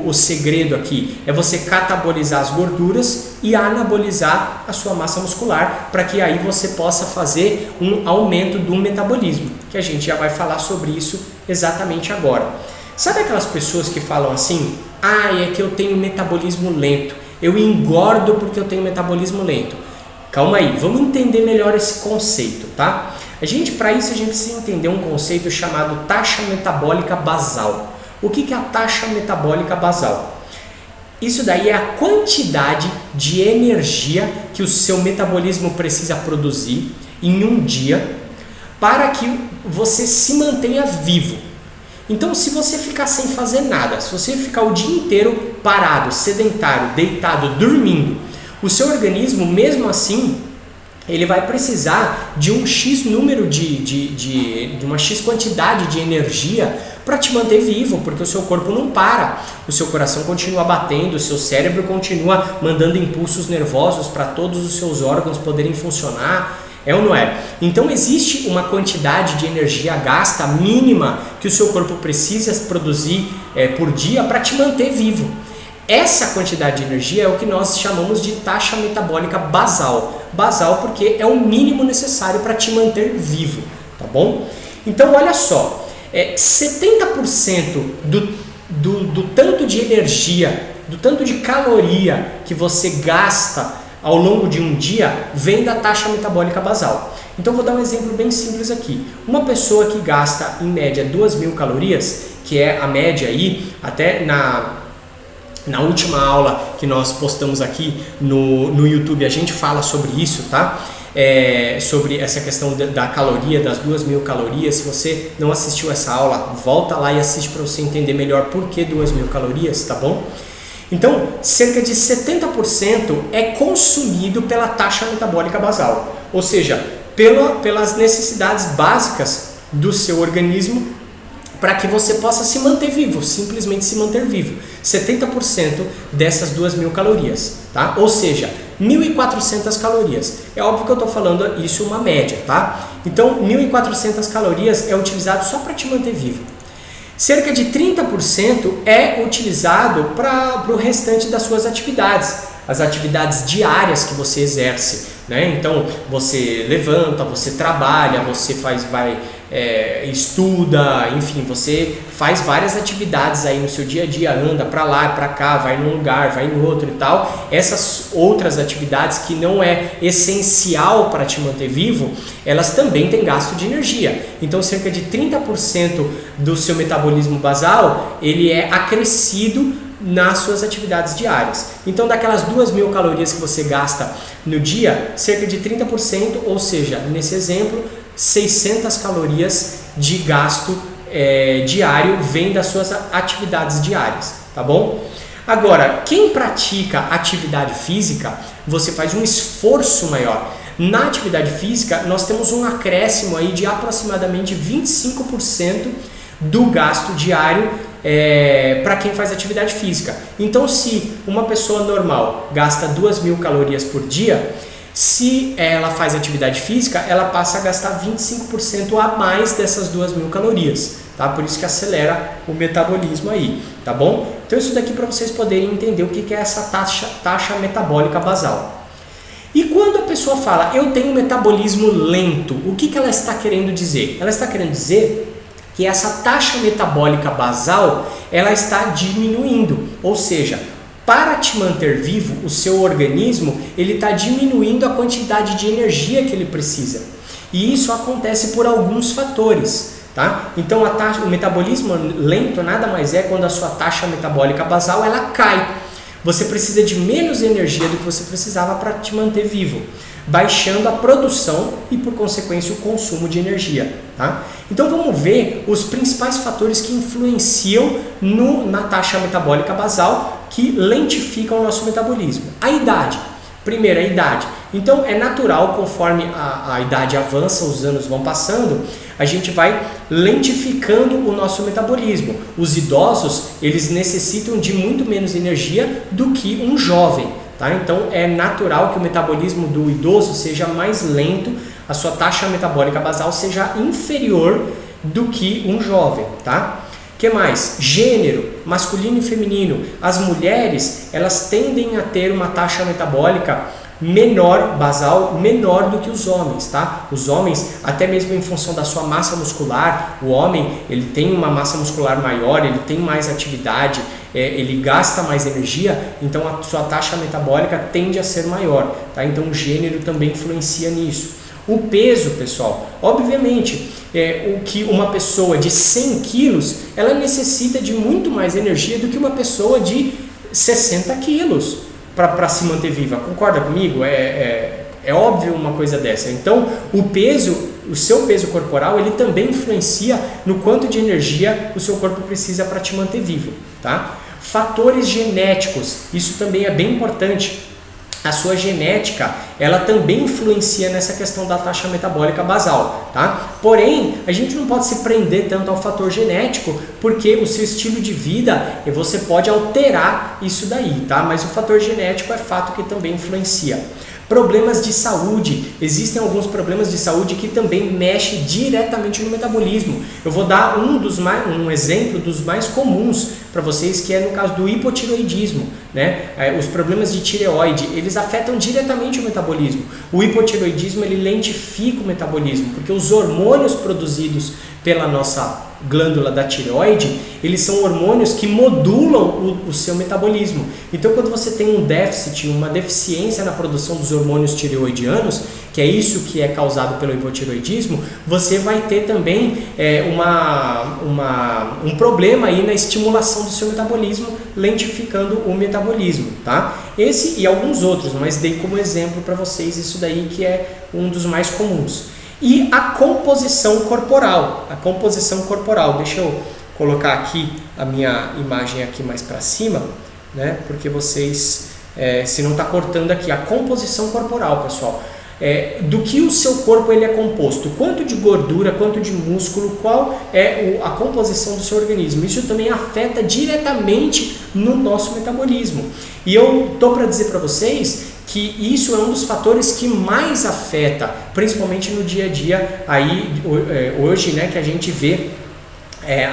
o segredo aqui, é você catabolizar as gorduras e anabolizar a sua massa muscular para que aí você possa fazer um aumento do metabolismo, que a gente já vai falar sobre isso exatamente agora. Sabe aquelas pessoas que falam assim, é que eu tenho metabolismo lento, eu engordo porque eu tenho metabolismo lento. Calma aí, vamos entender melhor esse conceito, tá? Para isso a gente precisa entender um conceito chamado taxa metabólica basal. O que é a taxa metabólica basal? Isso daí é a quantidade de energia que o seu metabolismo precisa produzir em um dia para que você se mantenha vivo. Então, se você ficar sem fazer nada, se você ficar o dia inteiro parado, sedentário, deitado, dormindo, o seu organismo, mesmo assim, ele vai precisar de um X número de uma X quantidade de energia para te manter vivo, porque o seu corpo não para, o seu coração continua batendo, o seu cérebro continua mandando impulsos nervosos para todos os seus órgãos poderem funcionar, é ou não é? Então existe uma quantidade de energia gasta mínima que o seu corpo precisa produzir por dia para te manter vivo. Essa quantidade de energia é o que nós chamamos de taxa metabólica basal. Basal porque é o mínimo necessário para te manter vivo, tá bom? Então olha só, 70% do tanto de energia, do tanto de caloria que você gasta ao longo de um dia vem da taxa metabólica basal. Então vou dar um exemplo bem simples aqui. Uma pessoa que gasta em média 2.000 calorias, que é a média aí, até na última aula que nós postamos aqui no YouTube, a gente fala sobre isso, tá? Sobre essa questão da caloria, das 2.000 calorias. Se você não assistiu essa aula, volta lá e assiste para você entender melhor por que 2.000 calorias, tá bom? Então, cerca de 70% é consumido pela taxa metabólica basal, ou seja, pelas necessidades básicas do seu organismo para que você possa se manter vivo, simplesmente se manter vivo. 70% dessas 2.000 calorias, tá? Ou seja, 1.400 calorias. É óbvio que eu estou falando isso uma média, tá? Então, 1.400 calorias é utilizado só para te manter vivo. Cerca de 30% é utilizado para o restante das suas atividades, as atividades diárias que você exerce, né? Então, você levanta, você trabalha, você estuda, enfim, você faz várias atividades aí no seu dia a dia, anda para lá, para cá, vai num lugar, vai em outro e tal. Essas outras atividades que não é essencial para te manter vivo, elas também têm gasto de energia. Então, cerca de 30% do seu metabolismo basal, ele é acrescido nas suas atividades diárias. Então, daquelas 2.000 calorias que você gasta no dia, cerca de 30%, ou seja, nesse exemplo, 600 calorias de gasto diário vem das suas atividades diárias, tá bom? Agora, quem pratica atividade física, você faz um esforço maior. Na atividade física, nós temos um acréscimo aí de aproximadamente 25% do gasto diário para quem faz atividade física. Então, se uma pessoa normal gasta 2.000 calorias por dia, se ela faz atividade física, ela passa a gastar 25% a mais dessas 2.000 calorias, tá? Por isso que acelera o metabolismo aí, tá bom? Então isso daqui para vocês poderem entender o que é essa taxa metabólica basal. E quando a pessoa fala, eu tenho um metabolismo lento, o que ela está querendo dizer? Ela está querendo dizer que essa taxa metabólica basal, ela está diminuindo, ou seja, para te manter vivo, o seu organismo ele está diminuindo a quantidade de energia que ele precisa. E isso acontece por alguns fatores, tá? Então o metabolismo lento nada mais é quando a sua taxa metabólica basal ela cai. Você precisa de menos energia do que você precisava para te manter vivo, baixando a produção e, por consequência, o consumo de energia, tá? Então vamos ver os principais fatores que influenciam na taxa metabólica basal, que lentificam o nosso metabolismo. A idade. Primeiro, a idade. Então é natural, conforme a idade avança, os anos vão passando, a gente vai lentificando o nosso metabolismo. Os idosos, eles necessitam de muito menos energia do que um jovem, tá? Então é natural que o metabolismo do idoso seja mais lento, a sua taxa metabólica basal seja inferior do que um jovem, tá? Que mais? Gênero, masculino e feminino. As mulheres, elas tendem a ter uma taxa metabólica menor, basal, menor do que os homens, tá? Os homens, até mesmo em função da sua massa muscular, o homem, ele tem uma massa muscular maior, ele tem mais atividade, ele gasta mais energia, então a sua taxa metabólica tende a ser maior, tá? Então o gênero também influencia nisso. O peso, pessoal, obviamente, o que uma pessoa de 100 quilos, ela necessita de muito mais energia do que uma pessoa de 60 quilos para se manter viva. Concorda comigo? É óbvio uma coisa dessa. Então, o seu peso corporal, ele também influencia no quanto de energia o seu corpo precisa para te manter vivo, tá? Fatores genéticos, isso também é bem importante. A sua genética, ela também influencia nessa questão da taxa metabólica basal, tá? Porém, a gente não pode se prender tanto ao fator genético, porque o seu estilo de vida, você pode alterar isso daí, tá? Mas o fator genético é fato que também influencia. Problemas de saúde, existem alguns problemas de saúde que também mexem diretamente no metabolismo. Eu vou dar um exemplo dos mais comuns para vocês, que é no caso do hipotireoidismo, né? Os problemas de tireoide, eles afetam diretamente o metabolismo. O hipotireoidismo, ele lentifica o metabolismo, porque os hormônios produzidos pela nossa glândula da tireoide, eles são hormônios que modulam o seu metabolismo. Então, quando você tem um déficit, uma deficiência na produção dos hormônios tireoidianos, que é isso que é causado pelo hipotireoidismo, você vai ter também um problema aí na estimulação do seu metabolismo, lentificando o metabolismo, tá? Esse e alguns outros, mas dei como exemplo para vocês isso daí que é um dos mais comuns. E a composição corporal. A composição corporal, deixa eu colocar aqui a minha imagem aqui mais para cima, né? Porque vocês, se não está cortando aqui, a composição corporal, pessoal. do que o seu corpo ele é composto, quanto de gordura, quanto de músculo, qual é a composição do seu organismo. Isso também afeta diretamente no nosso metabolismo. E eu estou para dizer para vocês que isso é um dos fatores que mais afeta, principalmente no dia a dia, aí, hoje, né, que a gente vê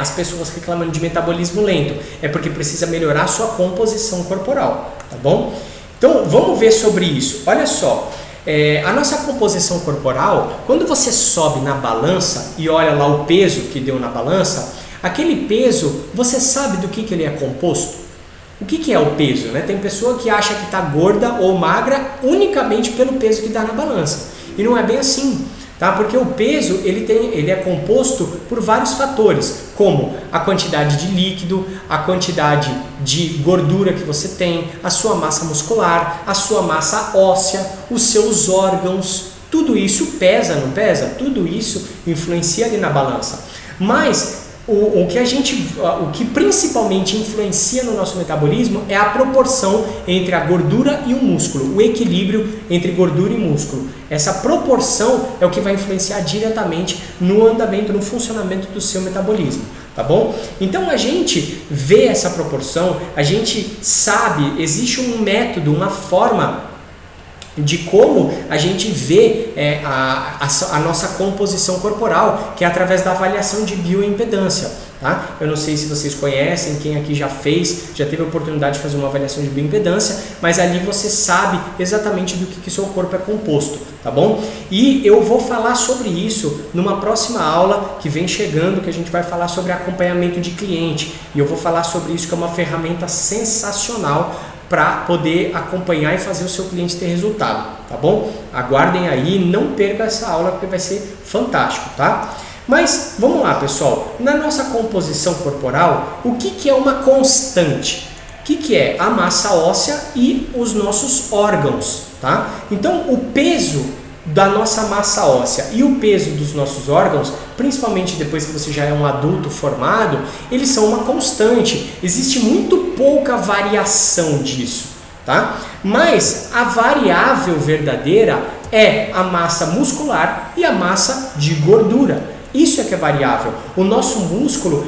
as pessoas reclamando de metabolismo lento, é porque precisa melhorar a sua composição corporal, tá bom? Então, vamos ver sobre isso. Olha só, a nossa composição corporal, quando você sobe na balança e olha lá o peso que deu na balança, aquele peso, você sabe do que ele é composto? O que é o peso, né? Tem pessoa que acha que está gorda ou magra unicamente pelo peso que dá na balança. E não é bem assim, tá? Porque o peso ele é composto por vários fatores, como a quantidade de líquido, a quantidade de gordura que você tem, a sua massa muscular, a sua massa óssea, os seus órgãos. Tudo isso pesa, não pesa? Tudo isso influencia ali na balança. Mas o que principalmente influencia no nosso metabolismo é a proporção entre a gordura e o músculo, o equilíbrio entre gordura e músculo. Essa proporção é o que vai influenciar diretamente no andamento, no funcionamento do seu metabolismo, tá bom? Então a gente vê essa proporção, a gente sabe, existe um método, uma forma de como a gente vê a nossa composição corporal, que é através da avaliação de bioimpedância, tá? Eu não sei se vocês conhecem, quem aqui já teve a oportunidade de fazer uma avaliação de bioimpedância, mas ali você sabe exatamente do que seu corpo é composto, tá bom? E eu vou falar sobre isso numa próxima aula que vem chegando, que a gente vai falar sobre acompanhamento de cliente, e eu vou falar sobre isso, que é uma ferramenta sensacional para poder acompanhar e fazer o seu cliente ter resultado, tá bom? Aguardem aí, não perca essa aula porque vai ser fantástico, tá? Mas vamos lá, pessoal, na nossa composição corporal, o que é uma constante? O que é? A massa óssea e os nossos órgãos, tá? Então, o peso da nossa massa óssea e o peso dos nossos órgãos, principalmente depois que você já é um adulto formado, eles são uma constante. Existe muito pouca variação disso, tá? Mas a variável verdadeira é a massa muscular e a massa de gordura. Isso é que é variável. O nosso músculo,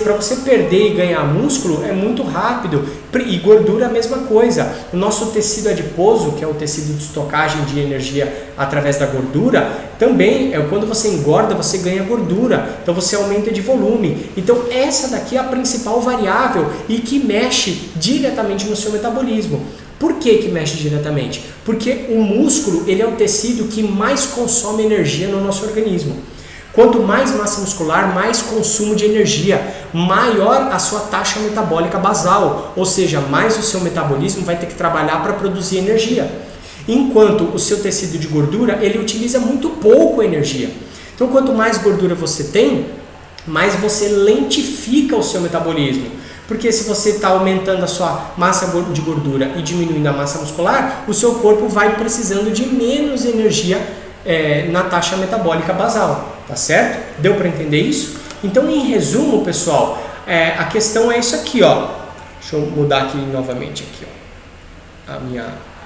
para você perder e ganhar músculo é muito rápido, e gordura é a mesma coisa. O nosso tecido adiposo, que é o tecido de estocagem de energia através da gordura, também quando você engorda, você ganha gordura, então você aumenta de volume. Então essa daqui é a principal variável e que mexe diretamente no seu metabolismo. Por que mexe diretamente? Porque o músculo ele é o tecido que mais consome energia no nosso organismo. Quanto mais massa muscular, mais consumo de energia, maior a sua taxa metabólica basal, ou seja, mais o seu metabolismo vai ter que trabalhar para produzir energia. Enquanto o seu tecido de gordura, ele utiliza muito pouco energia. Então, quanto mais gordura você tem, mais você lentifica o seu metabolismo. Porque se você está aumentando a sua massa de gordura e diminuindo a massa muscular, o seu corpo vai precisando de menos energia na taxa metabólica basal. Tá certo? Deu para entender isso? Então, em resumo, pessoal, a questão é isso aqui, ó. Deixa eu mudar aqui novamente aqui, ó,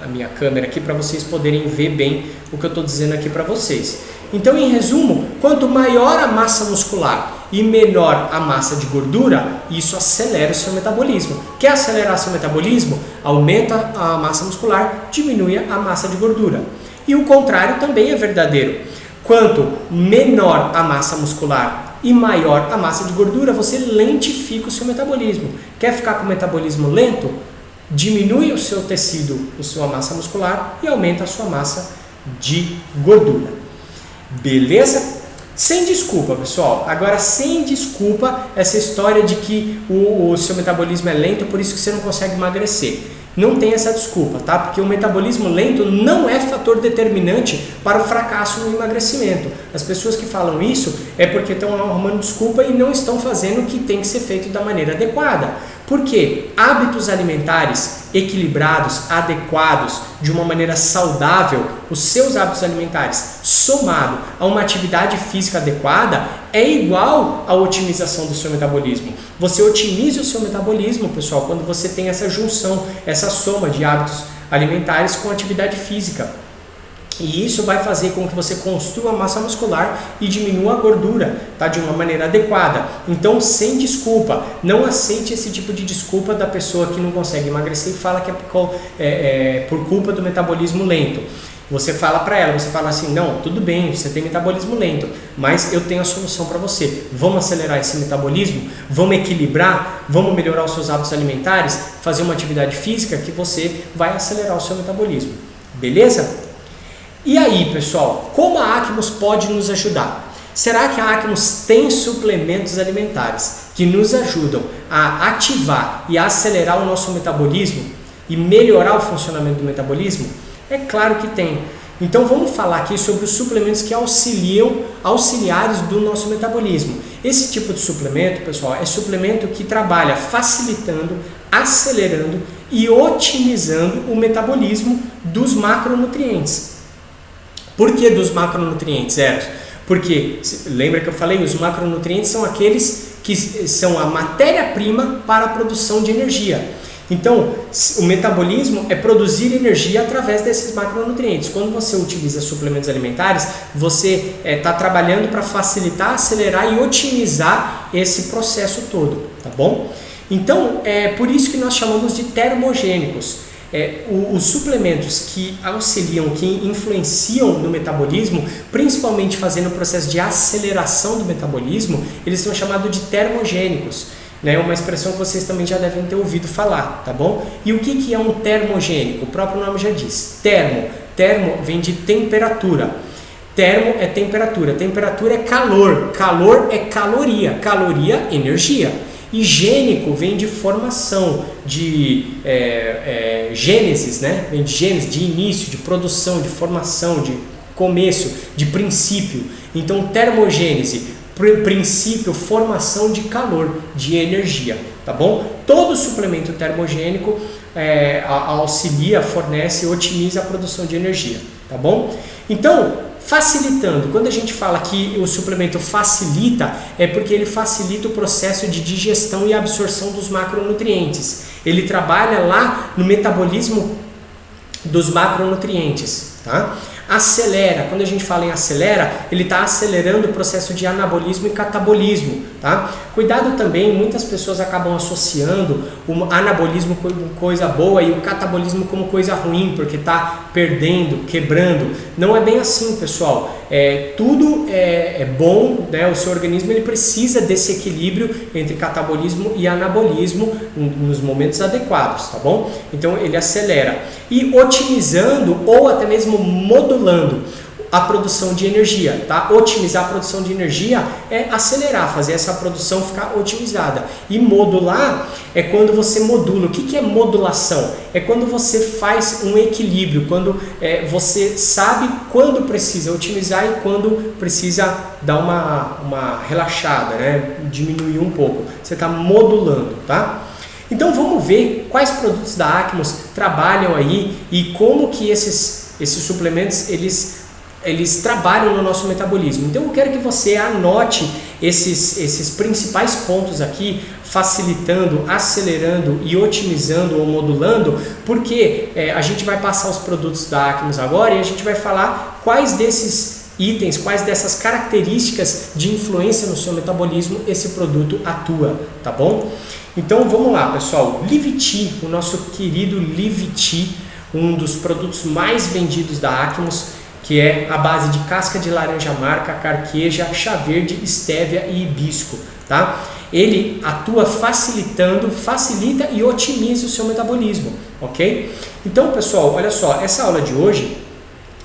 a minha câmera aqui para vocês poderem ver bem o que eu estou dizendo aqui para vocês. Então, em resumo, quanto maior a massa muscular e menor a massa de gordura, isso acelera o seu metabolismo. Quer acelerar seu metabolismo? Aumenta a massa muscular, diminui a massa de gordura. E o contrário também é verdadeiro. Quanto menor a massa muscular e maior a massa de gordura, você lentifica o seu metabolismo. Quer ficar com o metabolismo lento? Diminui o seu tecido, a sua massa muscular e aumenta a sua massa de gordura. Beleza? Sem desculpa, pessoal. Agora, sem desculpa, essa história de que o seu metabolismo é lento, por isso que você não consegue emagrecer. Não tem essa desculpa, tá? Porque o metabolismo lento não é fator determinante para o fracasso no emagrecimento. As pessoas que falam isso é porque estão arrumando desculpa e não estão fazendo o que tem que ser feito da maneira adequada. Porque hábitos alimentares equilibrados, adequados, de uma maneira saudável, os seus hábitos alimentares somado a uma atividade física adequada é igual à otimização do seu metabolismo. Você otimiza o seu metabolismo, pessoal, quando você tem essa junção, essa soma de hábitos alimentares com atividade física. E isso vai fazer com que você construa massa muscular e diminua a gordura, tá? De uma maneira adequada. Então, sem desculpa, não aceite esse tipo de desculpa da pessoa que não consegue emagrecer e fala que é por culpa do metabolismo lento. Você fala para ela, você fala assim, não, tudo bem, você tem metabolismo lento, mas eu tenho a solução para você. Vamos acelerar esse metabolismo? Vamos equilibrar? Vamos melhorar os seus hábitos alimentares? Fazer uma atividade física que você vai acelerar o seu metabolismo. Beleza? E aí, pessoal, como a Acmos pode nos ajudar? Será que a Acmos tem suplementos alimentares que nos ajudam a ativar e a acelerar o nosso metabolismo e melhorar o funcionamento do metabolismo? É claro que tem. Então vamos falar aqui sobre os suplementos que auxiliares do nosso metabolismo. Esse tipo de suplemento, pessoal, é suplemento que trabalha facilitando, acelerando e otimizando o metabolismo dos macronutrientes. Por que dos macronutrientes, Eros? Porque, lembra que eu falei, os macronutrientes são aqueles que são a matéria-prima para a produção de energia. Então, o metabolismo é produzir energia através desses macronutrientes. Quando você utiliza suplementos alimentares, você está trabalhando para facilitar, acelerar e otimizar esse processo todo, tá bom? Então, é por isso que nós chamamos de termogênicos. Os suplementos que auxiliam, que influenciam no metabolismo, principalmente fazendo o processo de aceleração do metabolismo, eles são chamados de termogênicos. É uma expressão que vocês também já devem ter ouvido falar, tá bom? E o que é um termogênico? O próprio nome já diz. Termo vem de temperatura. Termo é temperatura. Temperatura é calor. Calor é caloria. Caloria, energia. E gênico vem de formação, de gênesis, né? Vem de gênesis, de início, de produção, de formação, de começo, de princípio. Então, termogênese, princípio, formação de calor, de energia, tá bom? Todo suplemento termogênico auxilia, fornece e otimiza a produção de energia, tá bom? Então, facilitando, quando a gente fala que o suplemento facilita, é porque ele facilita o processo de digestão e absorção dos macronutrientes. Ele trabalha lá no metabolismo dos macronutrientes, tá? Acelera, quando a gente fala em acelera, ele está acelerando o processo de anabolismo e catabolismo, tá? Cuidado também, muitas pessoas acabam associando o anabolismo como coisa boa e o catabolismo como coisa ruim, porque está perdendo, quebrando. Não é bem assim, pessoal. Tudo é bom, né? O seu organismo ele precisa desse equilíbrio entre catabolismo e anabolismo nos momentos adequados, tá bom? Então ele acelera e otimizando ou até mesmo modulando a produção de energia, tá? Otimizar a produção de energia é acelerar, fazer essa produção ficar otimizada. E modular é quando você modula. O que é modulação? É quando você faz um equilíbrio, quando você sabe quando precisa otimizar e quando precisa dar uma relaxada, né? Diminuir um pouco. Você está modulando, tá? Então vamos ver quais produtos da Acmos trabalham aí e como que esses suplementos eles trabalham no nosso metabolismo. Então eu quero que você anote esses principais pontos aqui, facilitando, acelerando e otimizando ou modulando, porque a gente vai passar os produtos da Acmos agora e a gente vai falar quais desses itens, quais dessas características de influência no seu metabolismo esse produto atua, tá bom? Então vamos lá, pessoal. Liviti, o nosso querido Liviti, um dos produtos mais vendidos da Acmos, que é a base de casca de laranja marca, carqueja, chá verde, estévia e hibisco, tá? Ele atua facilita e otimiza o seu metabolismo, ok? Então, pessoal, olha só, essa aula de hoje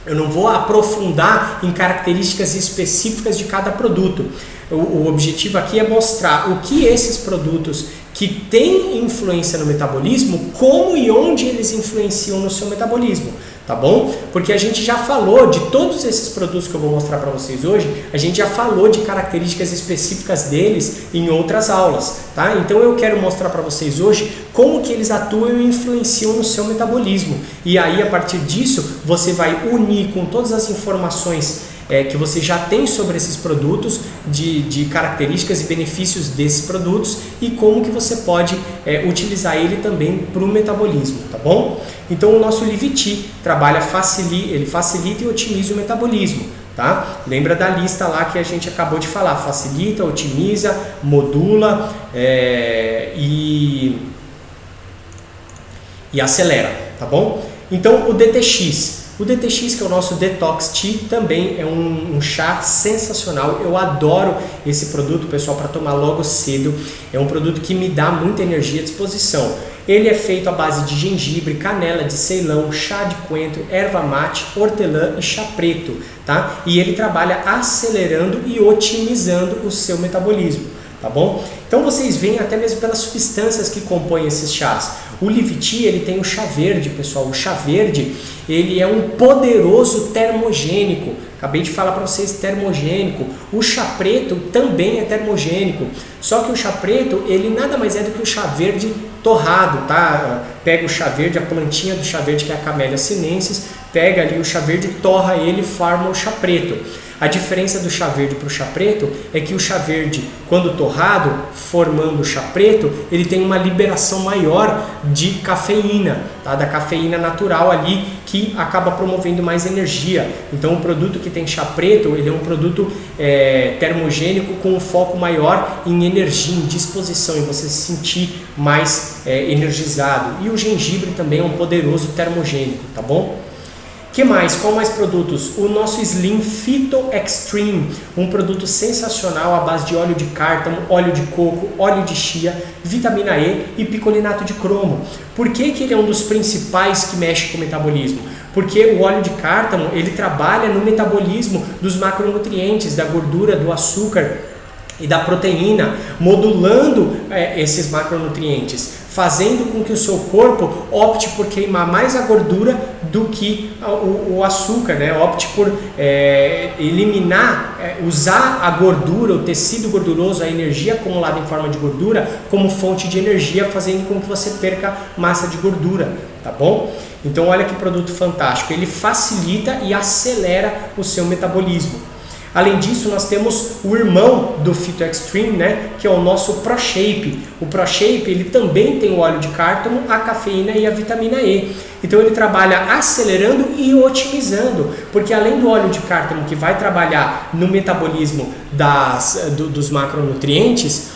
eu não vou aprofundar em características específicas de cada produto. O objetivo aqui é mostrar o que esses produtos que têm influência no metabolismo, como e onde eles influenciam no seu metabolismo, tá bom? Porque a gente já falou de todos esses produtos que eu vou mostrar para vocês hoje, a gente já falou de características específicas deles em outras aulas, tá? Então eu quero mostrar para vocês hoje como que eles atuam e influenciam no seu metabolismo. E aí, a partir disso, você vai unir com todas as informações que você já tem sobre esses produtos, de características e benefícios desses produtos e como que você pode utilizar ele também para o metabolismo, tá bom? Então o nosso Liviti ele facilita e otimiza o metabolismo, tá? Lembra da lista lá que a gente acabou de falar, facilita, otimiza, modula e acelera, tá bom? Então o DTX, que é o nosso Detox Tea, também é um chá sensacional. Eu adoro esse produto, pessoal, para tomar logo cedo. É um produto que me dá muita energia e disposição. Ele é feito à base de gengibre, canela de Ceilão, chá de coentro, erva mate, hortelã e chá preto, tá? E ele trabalha acelerando e otimizando o seu metabolismo, tá bom? Então vocês veem até mesmo pelas substâncias que compõem esses chás. O Liviti, ele tem o chá verde, pessoal. O chá verde, ele é um poderoso termogênico. Acabei de falar para vocês, termogênico. O chá preto também é termogênico. Só que o chá preto, ele nada mais é do que o chá verde torrado, tá? Pega o chá verde, a plantinha do chá verde, que é a Camellia sinensis, pega ali o chá verde, torra ele e forma o chá preto. A diferença do chá verde para o chá preto é que o chá verde, quando torrado, formando o chá preto, ele tem uma liberação maior de cafeína, tá? Da cafeína natural ali, que acaba promovendo mais energia. Então o produto que tem chá preto, ele é um produto termogênico com um foco maior em energia, em disposição, em você se sentir mais energizado. E o gengibre também é um poderoso termogênico, tá bom? Que mais? Qual mais produtos? O nosso Slim Phyto Extreme, um produto sensacional à base de óleo de cártamo, óleo de coco, óleo de chia, vitamina E e picolinato de cromo. Por que que ele é um dos principais que mexe com o metabolismo? Porque o óleo de cártamo, ele trabalha no metabolismo dos macronutrientes, da gordura, do açúcar e da proteína, modulando esses macronutrientes, fazendo com que o seu corpo opte por queimar mais a gordura do que o açúcar, né? Opte por eliminar, usar a gordura, o tecido gorduroso, a energia acumulada em forma de gordura como fonte de energia, fazendo com que você perca massa de gordura, tá bom? Então olha que produto fantástico, ele facilita e acelera o seu metabolismo. Além disso, nós temos o irmão do Phyto Extreme, né, que é o nosso ProShape. O ProShape, ele também tem o óleo de cártamo, a cafeína e a vitamina E. Então ele trabalha acelerando e otimizando, porque além do óleo de cártamo que vai trabalhar no metabolismo dos macronutrientes,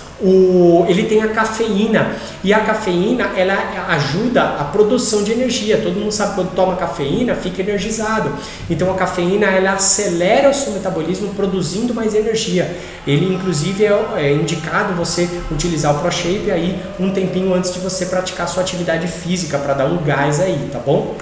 ele tem a cafeína, e a cafeína ela ajuda a produção de energia. Todo mundo sabe que quando toma cafeína fica energizado, então a cafeína ela acelera o seu metabolismo produzindo mais energia. Ele inclusive é indicado você utilizar o ProShape aí um tempinho antes de você praticar sua atividade física, para dar um gás aí, tá bom?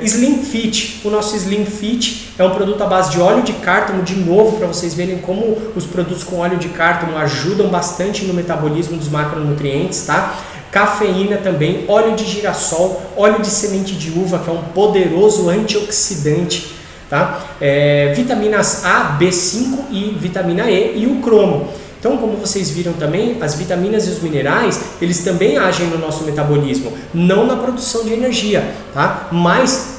Slim Fit, o nosso Slim Fit é um produto à base de óleo de cártamo, de novo, para vocês verem como os produtos com óleo de cártamo ajudam bastante no metabolismo dos macronutrientes, tá? Cafeína também, óleo de girassol, óleo de semente de uva, que é um poderoso antioxidante, tá? Vitaminas A, B5 e vitamina E e o cromo. Então, como vocês viram também, as vitaminas e os minerais, eles também agem no nosso metabolismo, não na produção de energia, tá? Mas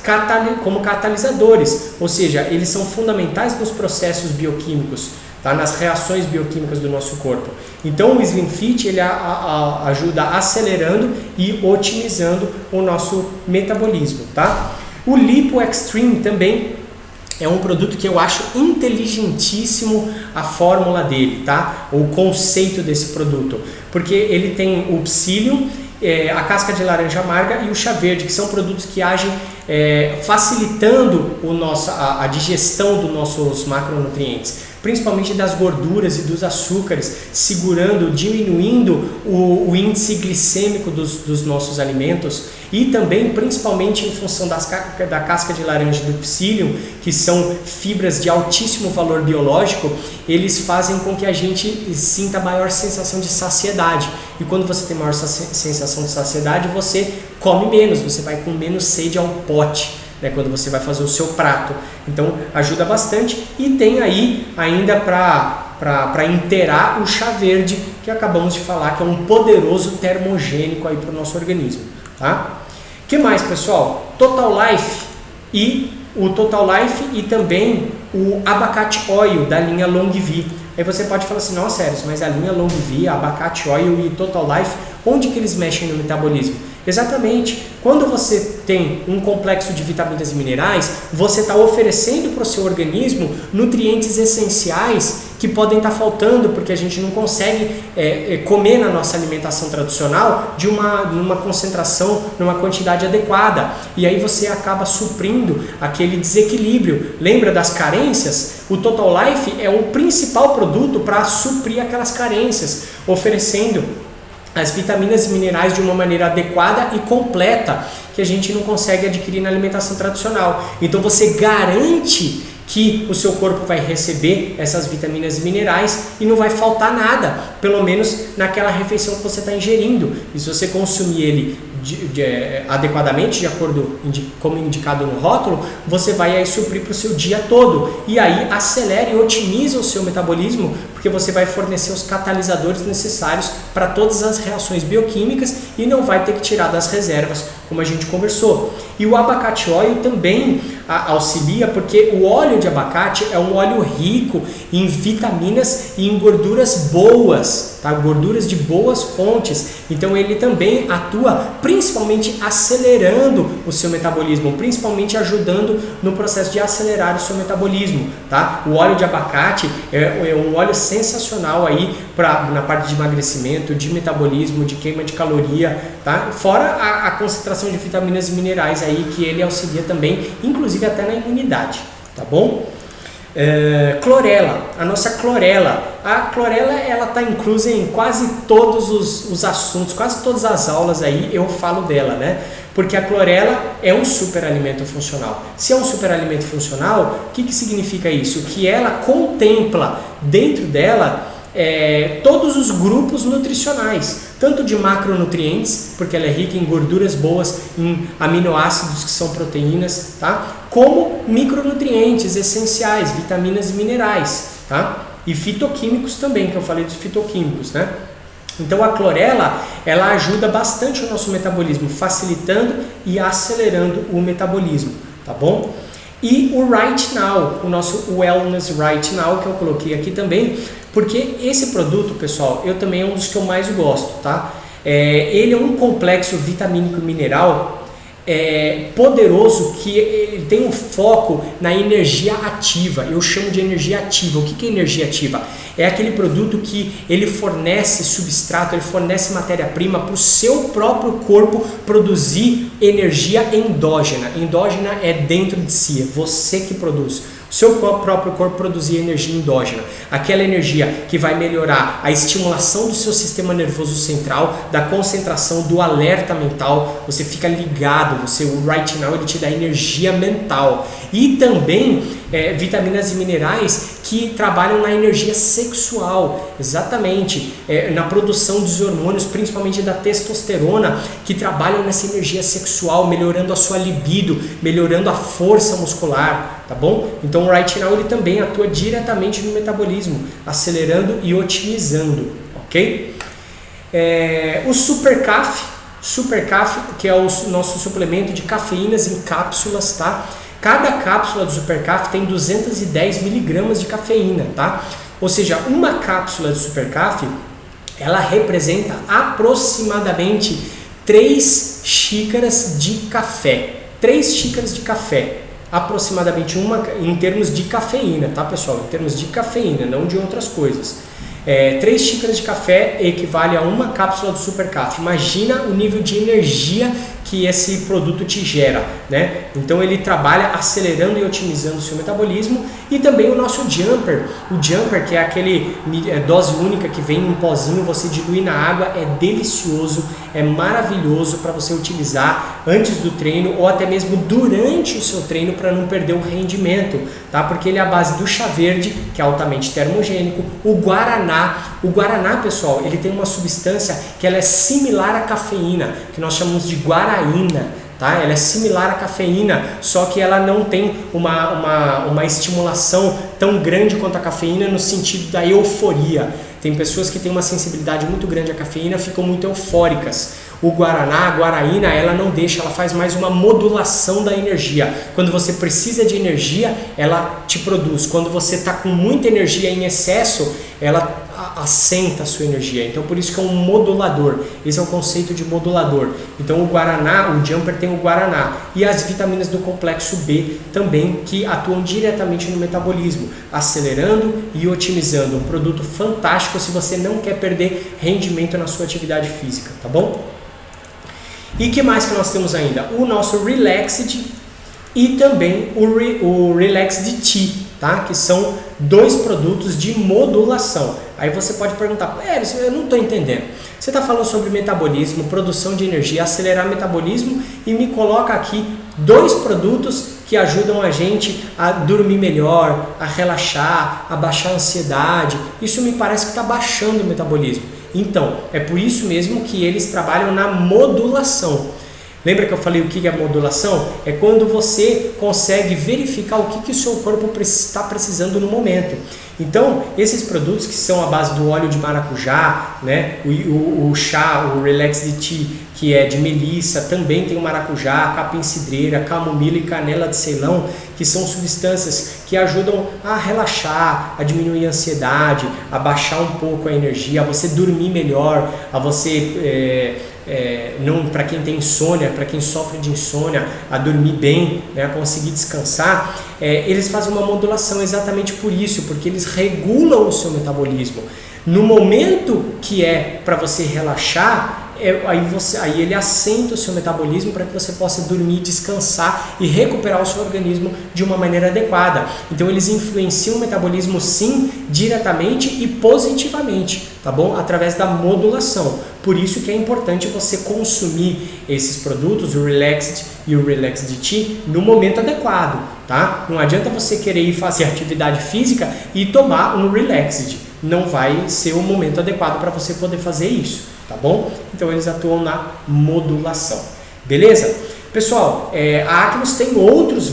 como catalisadores, ou seja, eles são fundamentais nos processos bioquímicos, tá? Nas reações bioquímicas do nosso corpo. Então, o Slim Fit ele ajuda acelerando e otimizando o nosso metabolismo, tá? O Lipo Extreme também é um produto que eu acho inteligentíssimo a fórmula dele, tá? O conceito desse produto, porque ele tem o psyllium, a casca de laranja amarga e o chá verde, que são produtos que agem facilitando a digestão dos nossos macronutrientes, principalmente das gorduras e dos açúcares, segurando, diminuindo o índice glicêmico dos nossos alimentos, e também principalmente em função da casca de laranja e do psyllium, que são fibras de altíssimo valor biológico, eles fazem com que a gente sinta maior sensação de saciedade, e quando você tem maior sensação de saciedade, você come menos, você vai com menos sede ao pote, né, quando você vai fazer o seu prato. Então ajuda bastante. E tem aí ainda para inteirar o chá verde, que acabamos de falar, que é um poderoso termogênico aí para o nosso organismo, tá? Que mais, pessoal? Total Life e o Total Life e também o Abacate Oil da linha Long V. Aí você pode falar assim, nossa, Eros, mas a linha Long V, Abacate Oil e Total Life, onde que eles mexem no metabolismo? Exatamente, quando você tem um complexo de vitaminas e minerais, você está oferecendo para o seu organismo nutrientes essenciais que podem estar faltando, porque a gente não consegue comer na nossa alimentação tradicional de numa concentração, numa quantidade adequada. E aí você acaba suprindo aquele desequilíbrio. Lembra das carências? O Total Life é o principal produto para suprir aquelas carências, oferecendo as vitaminas e minerais de uma maneira adequada e completa que a gente não consegue adquirir na alimentação tradicional. Então você garante que o seu corpo vai receber essas vitaminas e minerais e não vai faltar nada, pelo menos naquela refeição que você está ingerindo. E se você consumir ele adequadamente, de acordo como indicado no rótulo, você vai aí suprir para o seu dia todo. E aí acelera e otimiza o seu metabolismo, porque você vai fornecer os catalisadores necessários para todas as reações bioquímicas e não vai ter que tirar das reservas, como a gente conversou. E o abacate óleo também auxilia, porque o óleo de abacate é um óleo rico em vitaminas e em gorduras boas, tá? Gorduras de boas fontes. Então ele também atua principalmente acelerando o seu metabolismo, principalmente ajudando no processo de acelerar o seu metabolismo, tá? O óleo de abacate é um óleo sensacional aí na parte de emagrecimento, de metabolismo, de queima de caloria, tá? Fora a concentração de vitaminas e minerais aí que ele auxilia também, inclusive até na imunidade, tá bom? Clorela, a nossa clorela. A clorela ela está inclusa em quase todos os assuntos, quase todas as aulas aí eu falo dela, né? Porque a clorela é um superalimento funcional. Se é um superalimento funcional, o que significa isso? Que ela contempla dentro dela todos os grupos nutricionais, tanto de macronutrientes, porque ela é rica em gorduras boas, em aminoácidos que são proteínas, tá? Como micronutrientes essenciais, vitaminas e minerais, tá? E fitoquímicos também, que eu falei dos fitoquímicos, né? Então a clorela, ela ajuda bastante o nosso metabolismo, facilitando e acelerando o metabolismo, tá bom? E o Right Now, o nosso Wellness Right Now, que eu coloquei aqui também, porque esse produto, pessoal, eu também é um dos que eu mais gosto, tá? Ele é um complexo vitamínico mineral poderoso, que ele tem um foco na energia ativa. Eu chamo de energia ativa. O que é energia ativa? É aquele produto que ele fornece substrato, ele fornece matéria-prima para o seu próprio corpo produzir energia endógena. Endógena é dentro de si, é você que produz. O seu próprio corpo produzir energia endógena, aquela energia que vai melhorar a estimulação do seu sistema nervoso central, da concentração, do alerta mental. Você fica ligado, o Right Now ele te dá energia mental. E também vitaminas e minerais que trabalham na energia sexual, exatamente, na produção dos hormônios, principalmente da testosterona, que trabalham nessa energia sexual, melhorando a sua libido, melhorando a força muscular, tá bom? Então o Right Now ele também atua diretamente no metabolismo, acelerando e otimizando, ok? O Super Caf, que é o nosso suplemento de cafeínas em cápsulas, tá? Cada cápsula do Super Caf tem 210 miligramas de cafeína, tá? Ou seja, uma cápsula do Super Caf, ela representa aproximadamente 3 xícaras de café. 3 xícaras de café. Aproximadamente uma em termos de cafeína, tá, pessoal? Em termos de cafeína, não de outras coisas. 3 xícaras de café equivale a uma cápsula do Super Caf. Imagina o nível de energia que esse produto te gera, né? Então ele trabalha acelerando e otimizando o seu metabolismo. E também o nosso Jumper, o Jumper, que é aquele dose única que vem em um pozinho, você dilui na água, é delicioso, é maravilhoso para você utilizar antes do treino ou até mesmo durante o seu treino para não perder o rendimento, tá? Porque ele é a base do chá verde, que é altamente termogênico, o guaraná, pessoal, ele tem uma substância que ela é similar à cafeína, que nós chamamos de guaraína, tá? Ela é similar à cafeína, só que ela não tem uma estimulação tão grande quanto a cafeína no sentido da euforia. Tem pessoas que têm uma sensibilidade muito grande à cafeína, ficam muito eufóricas. O Guaraná, a Guaraína, ela não deixa, ela faz mais uma modulação da energia. Quando você precisa de energia, ela te produz. Quando você está com muita energia em excesso, ela assenta a sua energia. Então por isso que é um modulador. Esse é o conceito de modulador. Então o Guaraná, o Jumper tem o Guaraná e as vitaminas do complexo B também, que atuam diretamente no metabolismo, acelerando e otimizando. Um produto fantástico se você não quer perder rendimento na sua atividade física, tá bom? E que mais que nós temos ainda? O nosso Relaxed e também o Relaxed Tea, tá? Que são 2 produtos de modulação. Aí você pode perguntar, eu não estou entendendo. Você está falando sobre metabolismo, produção de energia, acelerar o metabolismo e me coloca aqui 2 produtos que ajudam a gente a dormir melhor, a relaxar, a baixar a ansiedade. Isso me parece que está baixando o metabolismo. Então, é por isso mesmo que eles trabalham na modulação. Lembra que eu falei o que é modulação? É quando você consegue verificar o que o seu corpo está precisando no momento. Então, esses produtos que são à base do óleo de maracujá, né? o chá, o Relaxed Tea, que é de melissa, também tem o maracujá, capim-cidreira, camomila e canela de Ceilão, que são substâncias que ajudam a relaxar, a diminuir a ansiedade, a baixar um pouco a energia, a você dormir melhor, a você... não, para quem tem insônia, para quem sofre de insônia, a dormir bem, né, a conseguir descansar, eles fazem uma modulação exatamente por isso, porque eles regulam o seu metabolismo. No momento que é para você relaxar, aí ele assenta o seu metabolismo para que você possa dormir, descansar e recuperar o seu organismo de uma maneira adequada. Então eles influenciam o metabolismo sim, diretamente e positivamente, tá bom? Através da modulação. Por isso que é importante você consumir esses produtos, o Relaxed e o Relaxed Tea, no momento adequado, tá? Não adianta você querer ir fazer atividade física e tomar um Relaxed. Não vai ser o momento adequado para você poder fazer isso, tá bom? Então eles atuam na modulação, beleza? Pessoal, a Acnos tem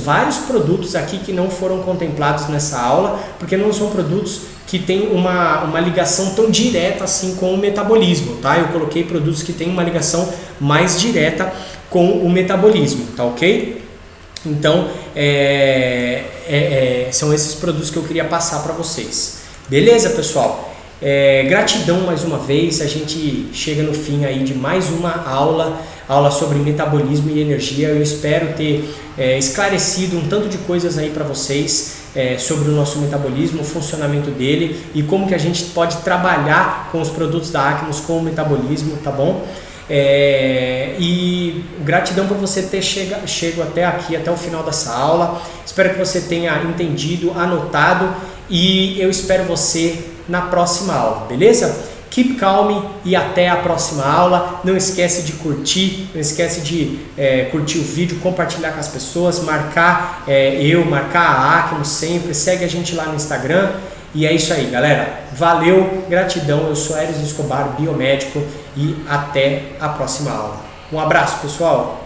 vários produtos aqui que não foram contemplados nessa aula, porque não são produtos que têm uma ligação tão direta assim com o metabolismo, tá? Eu coloquei produtos que têm uma ligação mais direta com o metabolismo, tá ok? Então, são esses produtos que eu queria passar para vocês. Beleza, pessoal? Gratidão mais uma vez, a gente chega no fim aí de mais uma aula sobre metabolismo e energia. Eu espero ter esclarecido um tanto de coisas aí para vocês sobre o nosso metabolismo, o funcionamento dele e como que a gente pode trabalhar com os produtos da Acnos com o metabolismo, tá bom? E gratidão por você ter chego até aqui, até o final dessa aula. Espero que você tenha entendido, anotado e eu espero você na próxima aula, beleza? Keep calm e até a próxima aula. Não esquece de curtir, não esquece de curtir o vídeo, compartilhar com as pessoas, marcar marcar a Acnos sempre, segue a gente lá no Instagram. E é isso aí, galera. Valeu, gratidão. Eu sou Eros Escobar, biomédico, e até a próxima aula. Um abraço, pessoal.